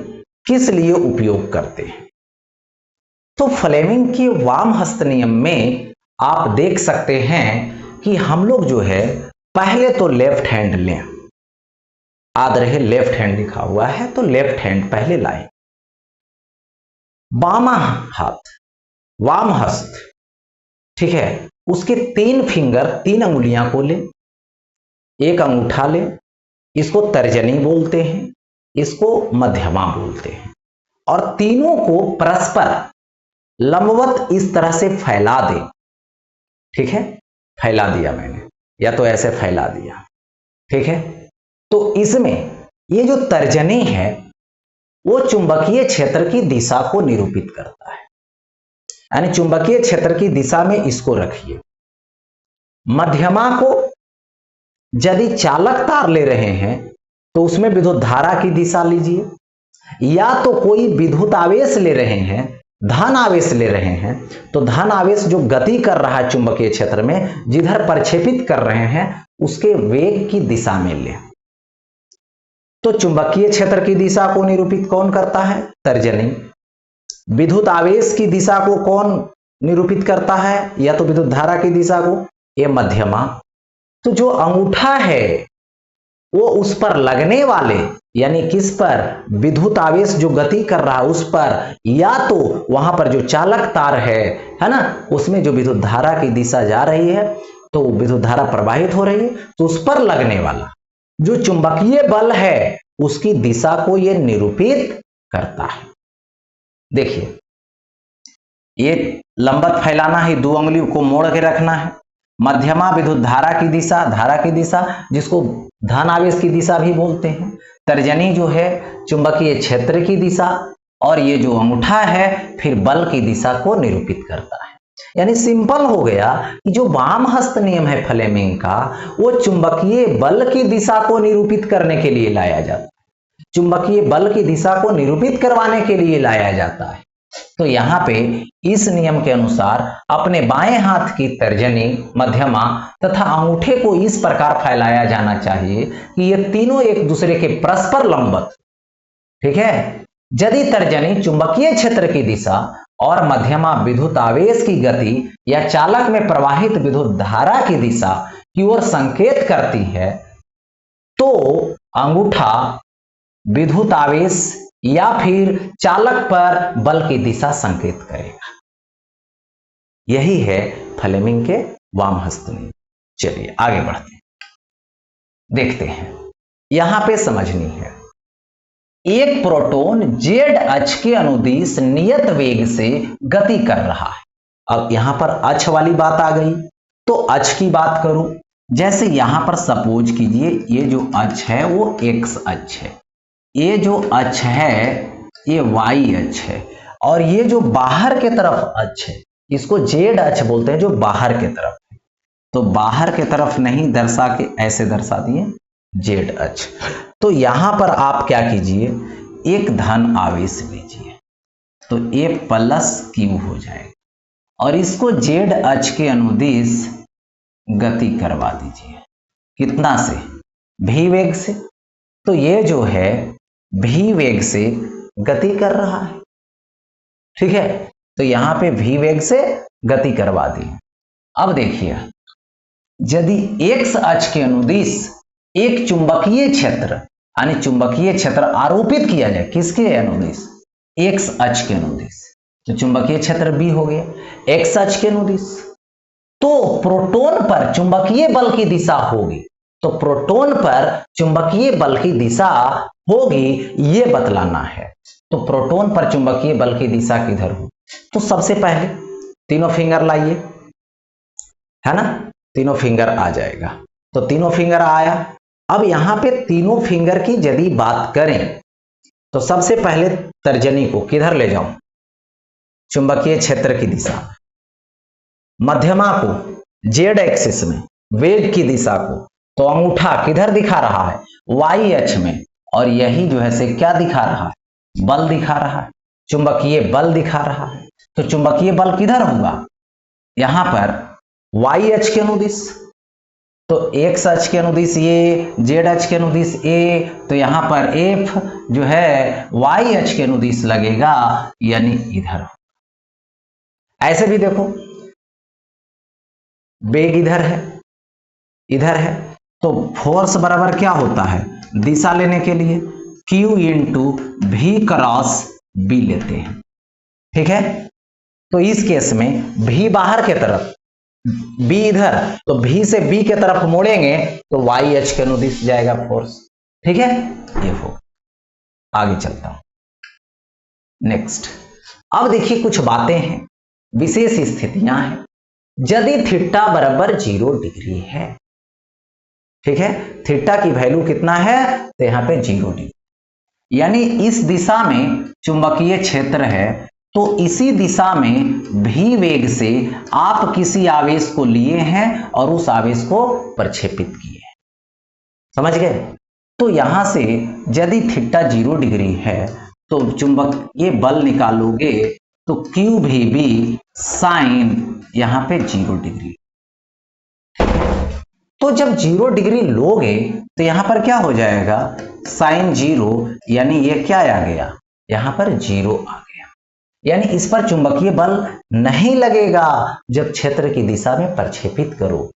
S1: किस लिए उपयोग करते हैं। तो फ्लेमिंग के वाम हस्त नियम में आप देख सकते हैं कि हम लोग जो है पहले तो लेफ्ट हैंड लें, याद रहे लेफ्ट हैंड लिखा हुआ है तो लेफ्ट हैंड पहले लाएं, बामा हाथ वाम हस्त, ठीक है, उसके 3 फिंगर 3 अंगुलियां को लें, एक अंगूठा लें, इसको तर्जनी बोलते हैं, इसको मध्यमा बोलते हैं, और तीनों को परस्पर लंबवत इस तरह से फैला दें, ठीक है, फैला दिया मैंने या तो ऐसे फैला दिया, ठीक है। तो इसमें ये जो तर्जनी है वो चुंबकीय क्षेत्र की दिशा को निरूपित करता है, यानी चुंबकीय क्षेत्र की दिशा में इसको रखिए। मध्यमा को यदि चालक तार ले रहे हैं तो उसमें विद्युत धारा की दिशा लीजिए, या तो कोई विद्युत आवेश ले रहे हैं, धन आवेश ले रहे हैं, तो धन आवेश जो गति कर रहा है चुंबकीय क्षेत्र में जिधर प्रक्षेपित कर रहे हैं उसके वेग की दिशा में ले। तो चुंबकीय क्षेत्र की दिशा को निरूपित कौन करता है? तर्जनी। विद्युत आवेश की दिशा को कौन निरूपित करता है? या तो विद्युत धारा की दिशा को, ये मध्यमा। तो जो अंगूठा है वो उस पर लगने वाले, यानी किस पर? विद्युत आवेश जो गति कर रहा है उस पर, या तो वहां पर जो चालक तार है ना, उसमें जो विद्युत धारा की दिशा जा रही है तो विद्युत धारा प्रवाहित हो रही है, तो उस पर लगने वाला जो चुंबकीय बल है उसकी दिशा को यह निरूपित करता है। देखिए, ये लंबत फैलाना है, 2 उंगलियों को मोड़ के रखना है। मध्यमा विद्युत धारा की दिशा, धारा की दिशा जिसको धन आवेश की दिशा भी बोलते हैं। तर्जनी जो है चुंबकीय क्षेत्र की दिशा, और ये जो अंगूठा है फिर बल की दिशा को निरूपित करता है। यानी सिंपल हो गया कि जो वाम हस्त नियम है फ्लेमिंग का वो चुंबकीय बल की दिशा को निरूपित करने के लिए लाया जाता है, चुंबकीय बल की दिशा को निरूपित करवाने के लिए लाया जाता है। तो यहाँ पे इस नियम के अनुसार अपने बाएं हाथ की तर्जनी, मध्यमा तथा अंगूठे को इस प्रकार फैलाया जाना चाहिए कि ये तीनों एक दूसरे के परस्पर लंबवत, ठीक है। यदि तर्जनी चुंबकीय क्षेत्र की दिशा और मध्यमा विद्युत आवेश की गति या चालक में प्रवाहित विद्युत धारा की दिशा की ओर संकेत करती है तो अंगूठा विद्युत आवेश या फिर चालक पर बल की दिशा संकेत करेगा। यही है फ्लेमिंग के वाम हस्त नियम। चलिए आगे बढ़ते हैं, देखते हैं। यहां पे समझनी है, एक प्रोटॉन जेड अक्ष के अनुदिश नियत वेग से गति कर रहा है। अब यहां पर अक्ष वाली बात आ गई, तो अक्ष की बात करूं, जैसे यहां पर सपोज कीजिए ये जो अक्ष है वो एक्स अक्ष है, ये जो अक्ष है ये वाई अक्ष है, और ये जो बाहर के तरफ अक्ष है इसको जेड अक्ष बोलते हैं, जो बाहर के तरफ है। तो बाहर के तरफ नहीं दर्शा के ऐसे दर्शा दिए जेड अक्ष। तो यहां पर आप क्या कीजिए, एक धन आवेश लीजिए तो ए प्लस क्यू हो जाएगा, और इसको जेड अक्ष के अनुदिश गति करवा दीजिए। कितना से? भी वेग से। तो ये जो है भी वेग से गति कर रहा है, ठीक है। तो यहां पे भी वेग से गति करवा दी। अब देखिए, यदि एक्स अक्ष के अनुदिश एक चुंबकीय क्षेत्र, यानी चुंबकीय क्षेत्र आरोपित किया जाए, किसके अनुदिश? एक्स अक्ष के अनुदिश, तो चुंबकीय क्षेत्र बी हो गया एक्स अक्ष के अनुदिश। तो प्रोटॉन पर चुंबकीय बल की दिशा होगी, तो प्रोटॉन पर चुंबकीय बल की दिशा होगी ये बतलाना है। तो प्रोटॉन पर चुंबकीय बल की दिशा किधर हो? तो सबसे पहले तीनों फिंगर लाइए, है ना, तीनों फिंगर आ जाएगा। तो तीनों फिंगर आया। अब यहां पे तीनों फिंगर की यदि बात करें तो सबसे पहले तर्जनी को किधर ले जाऊं? चुंबकीय क्षेत्र की दिशा। मध्यमा को जेड एक्सिस में, वेग की दिशा को तो अंगूठा किधर दिखा रहा है? वाई अक्ष में, और यही जो है से क्या दिखा रहा है? बल दिखा रहा है, चुंबकीय बल दिखा रहा है। तो चुंबकीय बल किधर होगा? यहां पर वाई अक्ष के अनुदिश। तो एक्स अक्ष के अनुदिश ये, जेड अक्ष के अनुदिश ए, तो यहां पर एफ जो है वाई अक्ष के अनुदिश लगेगा, यानी इधर। ऐसे भी देखो, वेग इधर है, तो फोर्स बराबर क्या होता है, दिशा लेने के लिए Q इंटू भी क्रॉस बी लेते हैं। ठीक है, तो इस केस में भी बाहर के तरफ, बी इधर, तो भी से बी के तरफ मोड़ेंगे तो वाई एच के अनुदिश जाएगा फोर्स। ठीक है, ये हो, आगे चलता हूं नेक्स्ट। अब देखिए कुछ बातें हैं, विशेष स्थितियां हैं। यदि थीटा बराबर 0 डिग्री है, ठीक है, थीटा की वैल्यू कितना है, तो यहां पे 0 डिग्री, यानी इस दिशा में चुंबकीय क्षेत्र है, तो इसी दिशा में भी वेग से आप किसी आवेश को लिए हैं और उस आवेश को प्रक्षेपित किए हैं। समझ गए? तो यहां से यदि थीटा 0 डिग्री है तो चुंबकीय बल निकालोगे तो क्यू भी बी साइन यहां पे 0 डिग्री। तो जब 0 डिग्री लोगे तो यहां पर क्या हो जाएगा, साइन 0, यानी ये क्या आ गया, यहां पर 0 आ गया, यानी इस पर चुंबकीय बल नहीं लगेगा जब क्षेत्र की दिशा में प्रक्षेपित करो।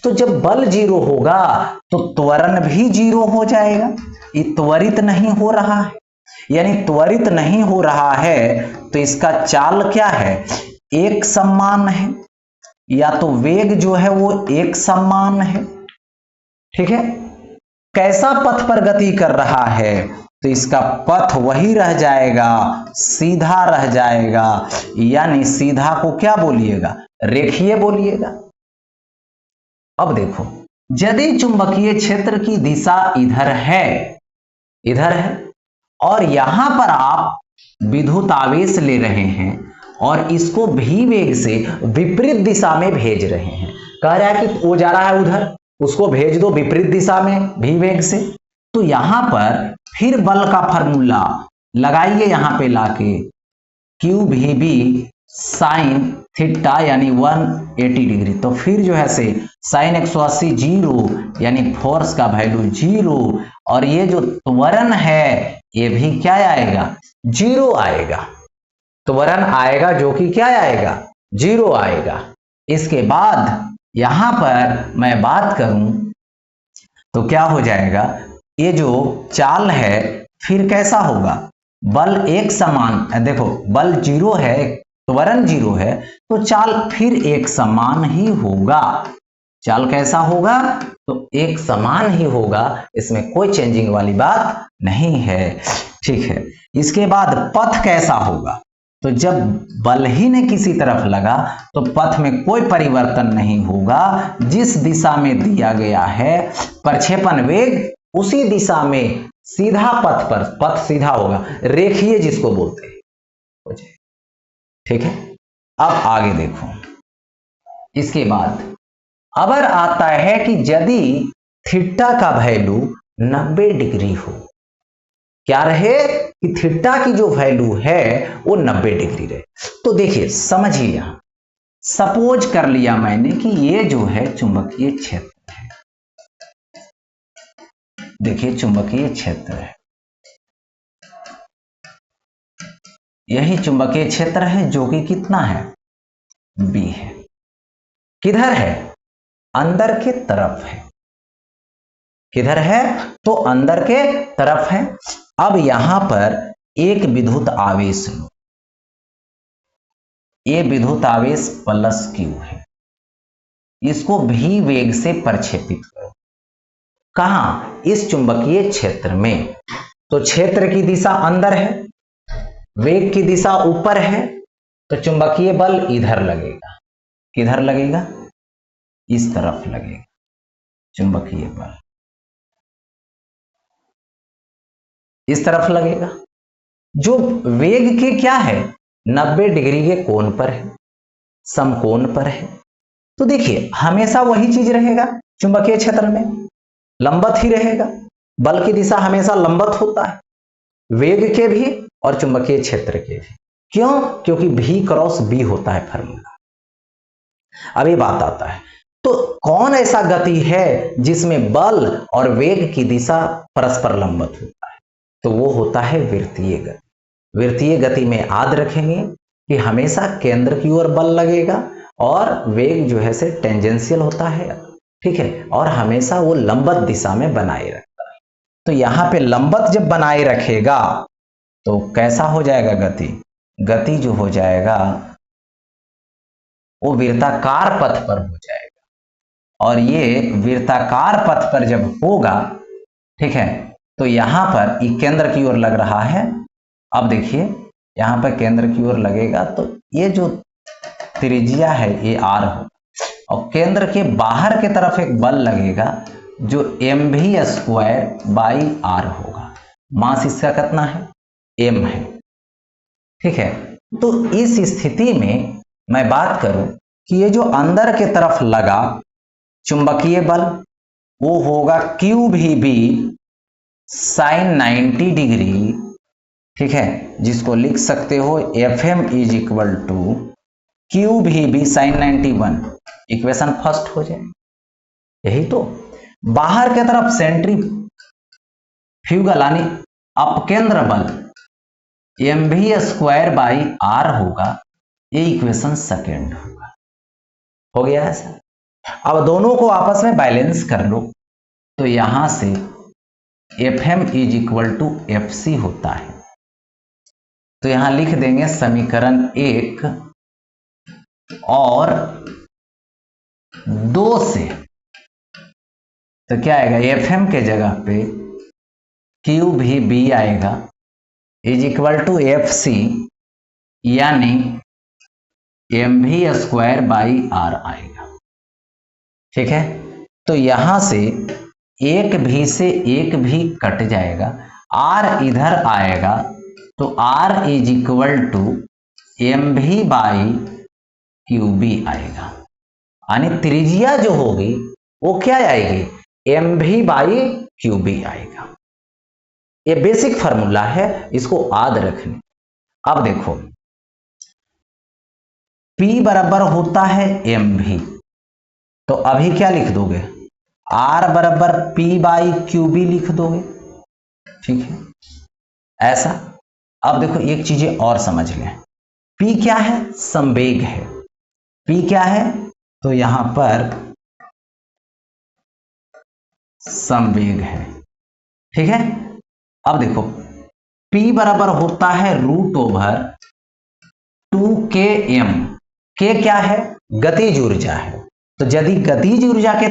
S1: तो जब बल 0 होगा तो त्वरण भी 0 हो जाएगा, ये त्वरित नहीं हो रहा है, यानी त्वरित नहीं हो रहा है तो इसका चाल क्या है, एक समान है, या तो वेग जो है वो एक समान है। ठीक है, कैसा पथ पर गति कर रहा है, तो इसका पथ वही रह जाएगा, सीधा रह जाएगा, यानी सीधा को क्या बोलिएगा, रेखीय बोलिएगा। अब देखो, यदि चुंबकीय क्षेत्र की दिशा इधर है और यहां पर आप विद्युत आवेश ले रहे हैं और इसको भी वेग से विपरीत दिशा में भेज रहे हैं, कह रहा है कि वो जा रहा है उधर, उसको भेज दो विपरीत दिशा में भी वेग से, तो यहां पर फिर बल का फॉर्मूला लगाइए, यहां पे लाके Q V B sine theta यानी 180 डिग्री, तो फिर जो है से साइन 180 0, यानी फोर्स का वैल्यू 0, और ये जो त्वरण है ये भी क्या आएगा, 0 आएगा, त्वरण आएगा जो कि क्या आएगा, 0 आएगा। इसके बाद यहां पर मैं बात करूं तो क्या हो जाएगा, ये जो चाल है फिर कैसा होगा, बल एक समान, देखो बल 0 है, त्वरण 0 है, तो चाल फिर एक समान ही होगा। चाल कैसा होगा, तो एक समान ही होगा, इसमें कोई चेंजिंग वाली बात नहीं है। ठीक है, इसके बाद पथ कैसा होगा, तो जब बल ही ने किसी तरफ लगा तो पथ में कोई परिवर्तन नहीं होगा, जिस दिशा में दिया गया है प्रक्षेपण वेग उसी दिशा में सीधा पथ पर, पथ सीधा होगा, रेखीय जिसको बोलते हैं। ठीक है, अब आगे देखो, इसके बाद अगर आता है कि यदि थीटा का वैल्यू 90 डिग्री हो, क्या रहे कि थीटा की जो वैल्यू है वो 90 डिग्री रहे, तो देखिए समझिए, यहां सपोज कर लिया मैंने कि ये जो है चुंबकीय क्षेत्र है, देखिए चुंबकीय क्षेत्र है, यही चुंबकीय क्षेत्र है जो कि कितना है, बी है, किधर है, अंदर के तरफ है, किधर है, तो अंदर के तरफ है। अब यहां पर एक विद्युत आवेश लो, ये विद्युत आवेश प्लस क्यू है, इसको भी वेग से प्रक्षेपित करो, कहां, इस चुंबकीय क्षेत्र में, तो क्षेत्र की दिशा अंदर है, वेग की दिशा ऊपर है, तो चुंबकीय बल इधर लगेगा, किधर लगेगा, इस तरफ लगेगा, चुंबकीय बल इस तरफ लगेगा, जो वेग के क्या है, 90 डिग्री के कोण पर है, समकोण पर है। तो देखिए हमेशा वही चीज रहेगा, चुंबकीय क्षेत्र में लंबवत ही रहेगा, बल की दिशा हमेशा लंबवत होता है, वेग के भी और चुंबकीय क्षेत्र के भी। क्यों, क्योंकि भी क्रॉस बी होता है फॉर्मूला। अब ये बात आता है, तो कौन ऐसा गति है जिसमें बल और वेग की दिशा परस्पर लंबवत होता है, तो वो होता है वृत्तीय गति। वृत्तीय गति में याद रखेंगे कि हमेशा केंद्र की ओर बल लगेगा और वेग जो है से टेंजेंशियल होता है, ठीक है, और हमेशा वो लंबवत दिशा में बनाए रखता है। तो यहां पे लंबवत जब बनाए रखेगा तो कैसा हो जाएगा गति, गति जो हो जाएगा वो वृत्ताकार पथ पर हो जाएगा। और ये वृत्ताकार पथ पर जब होगा, ठीक है, तो यहां पर ये केंद्र की ओर लग रहा है। अब देखिए यहां पर केंद्र की ओर लगेगा तो ये जो त्रिज्या है ये आर हो, और केंद्र के बाहर की तरफ एक बल लगेगा जो mv² होगा। मास इसका कितना है, m है, ठीक है। तो इस स्थिति में मैं बात करूं कि ये जो अंदर के तरफ लगा चुंबकीय बल वो होगा QVB sin 90 डिग्री, ठीक है, जिसको लिख सकते हो FM is equal to QVB sin 91। Equation first हो जाए, यही तो। बाहर के तरफ सेंट्रीफ्यूगल यानी अपकेंद्र बल mv² होगा, ये इक्वेशन सेकेंड होगा। हो गया है सर। अब दोनों को आपस में बैलेंस कर लो तो यहां से FM is equal to FC होता है। तो यहां लिख देंगे समीकरण 1 और 2 से, तो क्या आएगा, FM के जगह पे QVB आएगा इज इक्वल टू FC यानी mv² आएगा, ठीक है। तो यहां से एक भी से एक भी कट जाएगा, R इधर आएगा तो R is equal to mv/QB आएगा, यानी त्रिज्या जो होगी वो क्या आएगी, mv/QB आएगा। ये बेसिक फार्मूला है, इसको याद रखना। अब देखो P बराबर होता है mv, तो अभी क्या लिख दोगे, R बराबर P/QB लिख दोगे, ठीक है, ऐसा। अब देखो एक चीजें और समझ लें, P क्या है, संवेग है। P क्या है, तो यहां पर संवेग है, ठीक है। अब देखो P बराबर होता है √2km। K क्या है, गतिज ऊर्जा है। तो यदि गतिज ऊर्जा के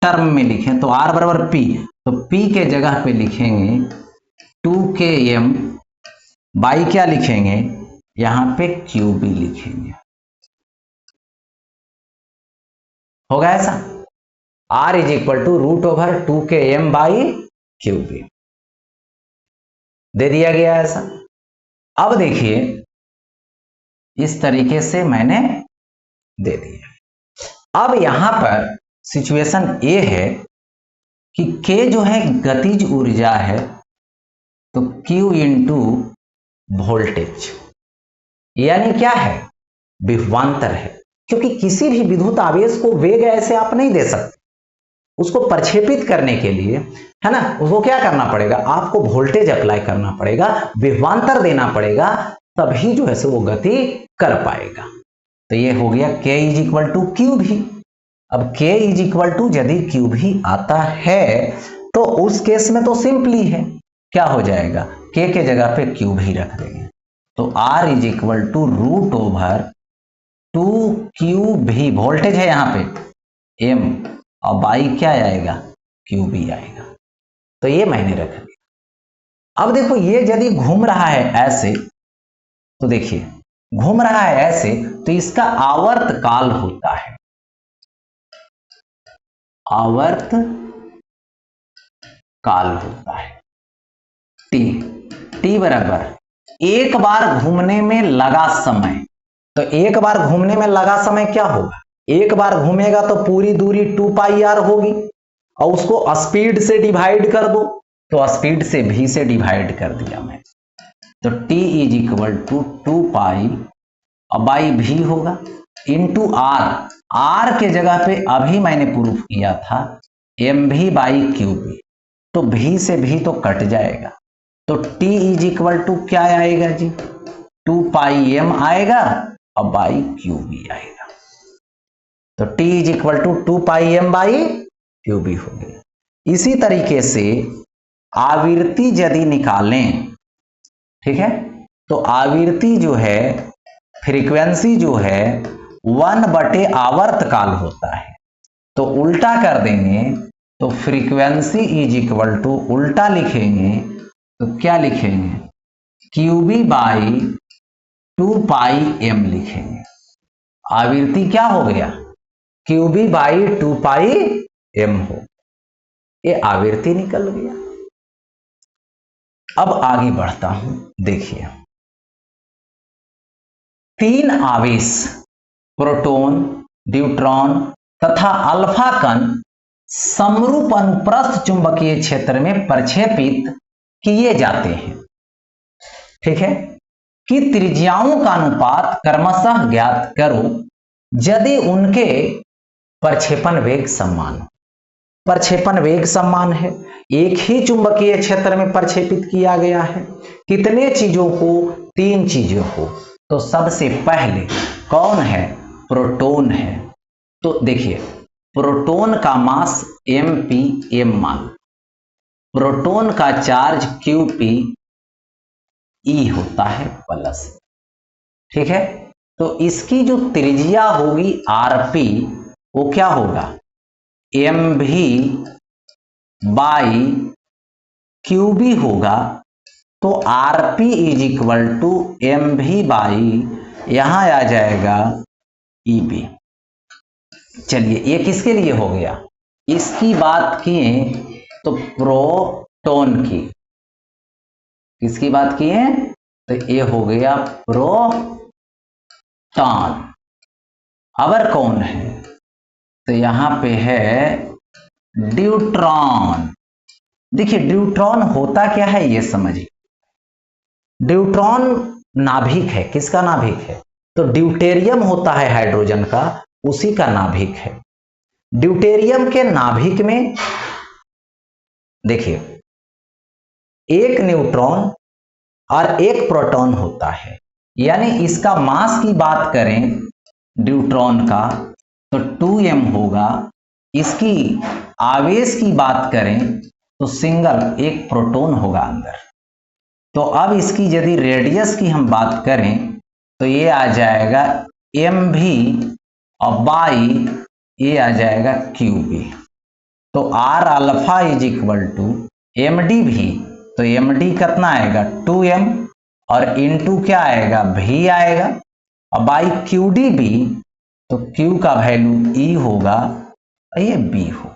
S1: टर्म में लिखें तो R बराबर P, तो P के जगह पे लिखेंगे 2km बाई क्या लिखेंगे, यहां पे QB लिखेंगे। होगा ऐसा, R is equal to √2km/QB दे दिया गया ऐसा। अब देखिए इस तरीके से मैंने दे दिया। अब यहां पर सिचुएशन ए है कि K जो है गतिज ऊर्जा है, तो Q इंटू वोल्टेज यानी क्या है, विभवांतर है। क्योंकि किसी भी विद्युत आवेश को वेग ऐसे आप नहीं दे सकते, उसको प्रक्षेपित करने के लिए, है ना, उसको क्या करना पड़ेगा, आपको वोल्टेज अप्लाई करना पड़ेगा, विभवांतर देना पड़ेगा, तभी जो है वो गति कर पाएगा। तो ये हो गया K is equal to QV। अब K इज इक्वल टू यदि QV आता है तो उस केस में तो सिंपली है, क्या हो जाएगा, K के जगह पे QV रख देंगे, तो R is equal to √2QV, voltage है यहां पे M, और बाई क्या आएगा, QB आएगा। तो ये मैंने रख दिया। अब देखो ये यदि घूम रहा है ऐसे, तो देखिए घूम रहा है ऐसे, तो इसका आवर्त काल होता है, आवर्त काल होता है T बराबर एक बार घूमने में लगा समय। तो एक बार घूमने में लगा समय क्या होगा, एक बार घूमेगा तो पूरी दूरी 2πr होगी, और उसको स्पीड से डिवाइड कर दो, तो स्पीड से v से डिवाइड कर दिया मैं, तो T इज इक्वल टू 2π और बाई v होगा इंटू R के जगह पे अभी मैंने प्रूफ किया था mv/QB, तो v से v तो कट जाएगा, तो T इज इक्वल टू क्या आएगा जी, 2πm आएगा और बाई क्यूबी आएगा। तो T is equal to 2πm by Q B हो गया। इसी तरीके से आवृत्ति यदि निकालें, ठीक है, तो आवृत्ति जो है, फ्रीक्वेंसी जो है 1/, आवर्त काल होता है। तो उल्टा कर देंगे तो फ्रीक्वेंसी इज इक्वल टू, उल्टा लिखेंगे तो क्या लिखेंगे, क्यूबी बाई 2πm लिखेंगे। आवृत्ति क्या हो गया, क्यूबी बाई 2πm हो, ये आवृत्ति निकल गया। अब आगे बढ़ता हूं, देखिए 3 आवेश प्रोटॉन, न्यूट्रॉन तथा अल्फा कण समरूप अनुप्रस्थ चुंबकीय क्षेत्र में प्रक्षेपित किए जाते हैं, ठीक है, कि त्रिज्याओं का अनुपात क्रमशः ज्ञात करो यदि उनके प्रक्षेपण वेग समान हो। प्रक्षेपण वेग समान है, एक ही चुंबकीय क्षेत्र में प्रक्षेपित किया गया है। कितने चीजों को, 3 चीजों को। तो सबसे पहले कौन है, प्रोटॉन है। तो देखिए प्रोटॉन का मास mpm मान, प्रोटॉन का चार्ज qpe होता है प्लस, ठीक है। तो इसकी जो त्रिज्या होगी rp, वो क्या होगा, mv बाई qb होगा। तो rp is equal to mv by, यहां आ जाएगा eb। चलिए ये किसके लिए हो गया, इसकी बात किए तो प्रोटॉन की, किसकी बात किए तो ये हो गया प्रोटॉन। अबर कौन है, तो यहां पे है न्यूट्रॉन। देखिए न्यूट्रॉन होता क्या है ये समझिए। न्यूट्रॉन नाभिक है, किसका नाभिक है, तो ड्यूटेरियम होता है हाइड्रोजन का, उसी का नाभिक है। ड्यूटेरियम के नाभिक में देखिए एक न्यूट्रॉन और एक प्रोटॉन होता है, यानी इसका मास की बात करें न्यूट्रॉन का तो 2m होगा। इसकी आवेश की बात करें तो सिंगल एक प्रोटॉन होगा अंदर। तो अब इसकी यदि रेडियस की हम बात करें तो ये आ जाएगा mv और बाई ये आ जाएगा qb। तो r alpha is equal to md भी, तो md कितना आएगा 2m और इनटू क्या आएगा v आएगा, और बाई qd भी, तो q का वैल्यू e होगा और ये b हो।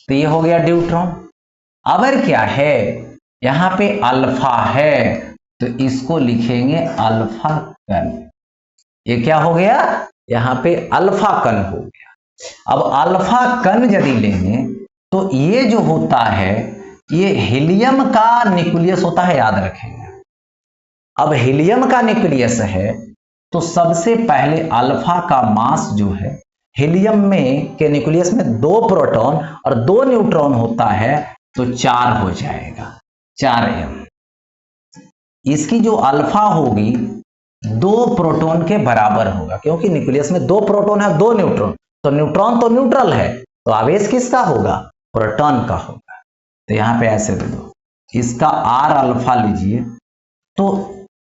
S1: तो ये हो गया न्यूट्रॉन। अगर क्या है, यहां पे अल्फा है तो इसको लिखेंगे अल्फा कण। ये क्या हो गया, यहां पे अल्फा कण हो गया। अब अल्फा कण यदि लेंगे तो ये जो होता है ये हीलियम का न्यूक्लियस होता है, याद रखेंगे। अब हीलियम का न्यूक्लियस है तो सबसे पहले अल्फा का मास जो है, हीलियम में के न्यूक्लियस में 2 प्रोटॉन और 2 न्यूट्रॉन होता है तो 4 हो जाएगा, 4m। इसकी जो अल्फा होगी 2 प्रोटॉन के बराबर होगा, क्योंकि न्यूक्लियस में 2 प्रोटॉन है 2 न्यूट्रॉन, तो न्यूट्रॉन तो न्यूट्रल है, तो आवेश किसका होगा, प्रोटॉन का होगा। तो यहां पे ऐसे दे दो, इसका r अल्फा लीजिए तो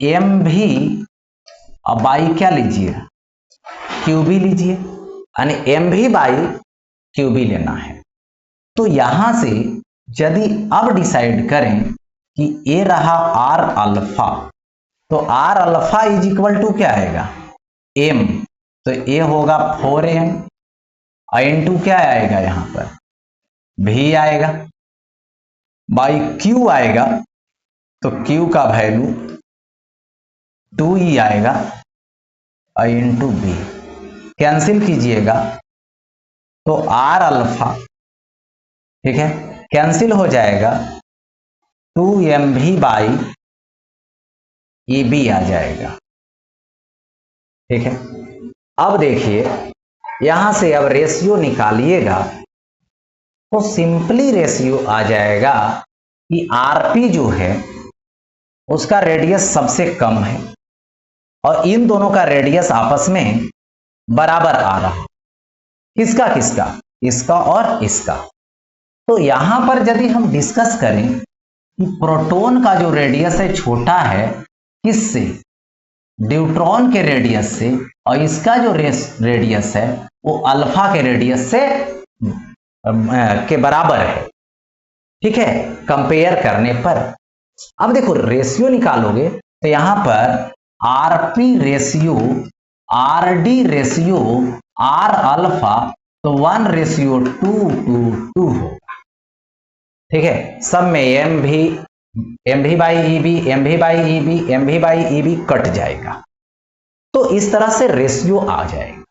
S1: mv और बाई क्या लीजिए, qb लीजिए, यानी mv बाई qb लेना है। तो यहां से यदि अब डिसाइड करें कि ये रहा r अल्फा, तो r alpha is equal to क्या आएगा m, तो ये होगा 4m और इनटू क्या आएगा, यहां पर v आएगा, बाई q आएगा, तो q का वैल्यू 2e आएगा और इनटू b। कैंसिल कीजिएगा तो r अल्फा, ठीक है, कैंसिल हो जाएगा, 2mv बाई eb आ जाएगा, ठीक है। अब देखिए यहां से अब रेशियो निकालिएगा तो सिंपली रेशियो आ जाएगा कि rp जो है उसका रेडियस सबसे कम है, और इन दोनों का रेडियस आपस में बराबर आ रहा है। किसका किसका? इसका और इसका। तो यहां पर यदि हम डिस्कस करें कि प्रोटॉन का जो रेडियस है छोटा है किससे? ड्यूट्रॉन के रेडियस से, और इसका जो रेडियस है वो अल्फा के रेडियस से के बराबर है। ठीक है, कंपेयर करने पर अब देखो रेशियो निकालोगे तो यहां पर R P ratio, R D ratio, R alpha तो 1:2:2 होगा। ठीक है, सब में M V by E B, M V by E B, M V by E B cut जाएगा, तो इस तरह से रेशियो आ जाएगा।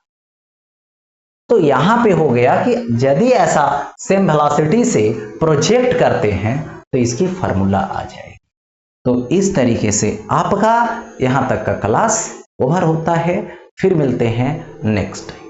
S1: तो यहां पे हो गया कि यदि ऐसा सेम वेलोसिटी से प्रोजेक्ट करते हैं तो इसकी फार्मूला आ जाएगी। तो इस तरीके से आपका यहां तक का क्लास ओवर होता है। फिर मिलते हैं नेक्स्ट टाइम।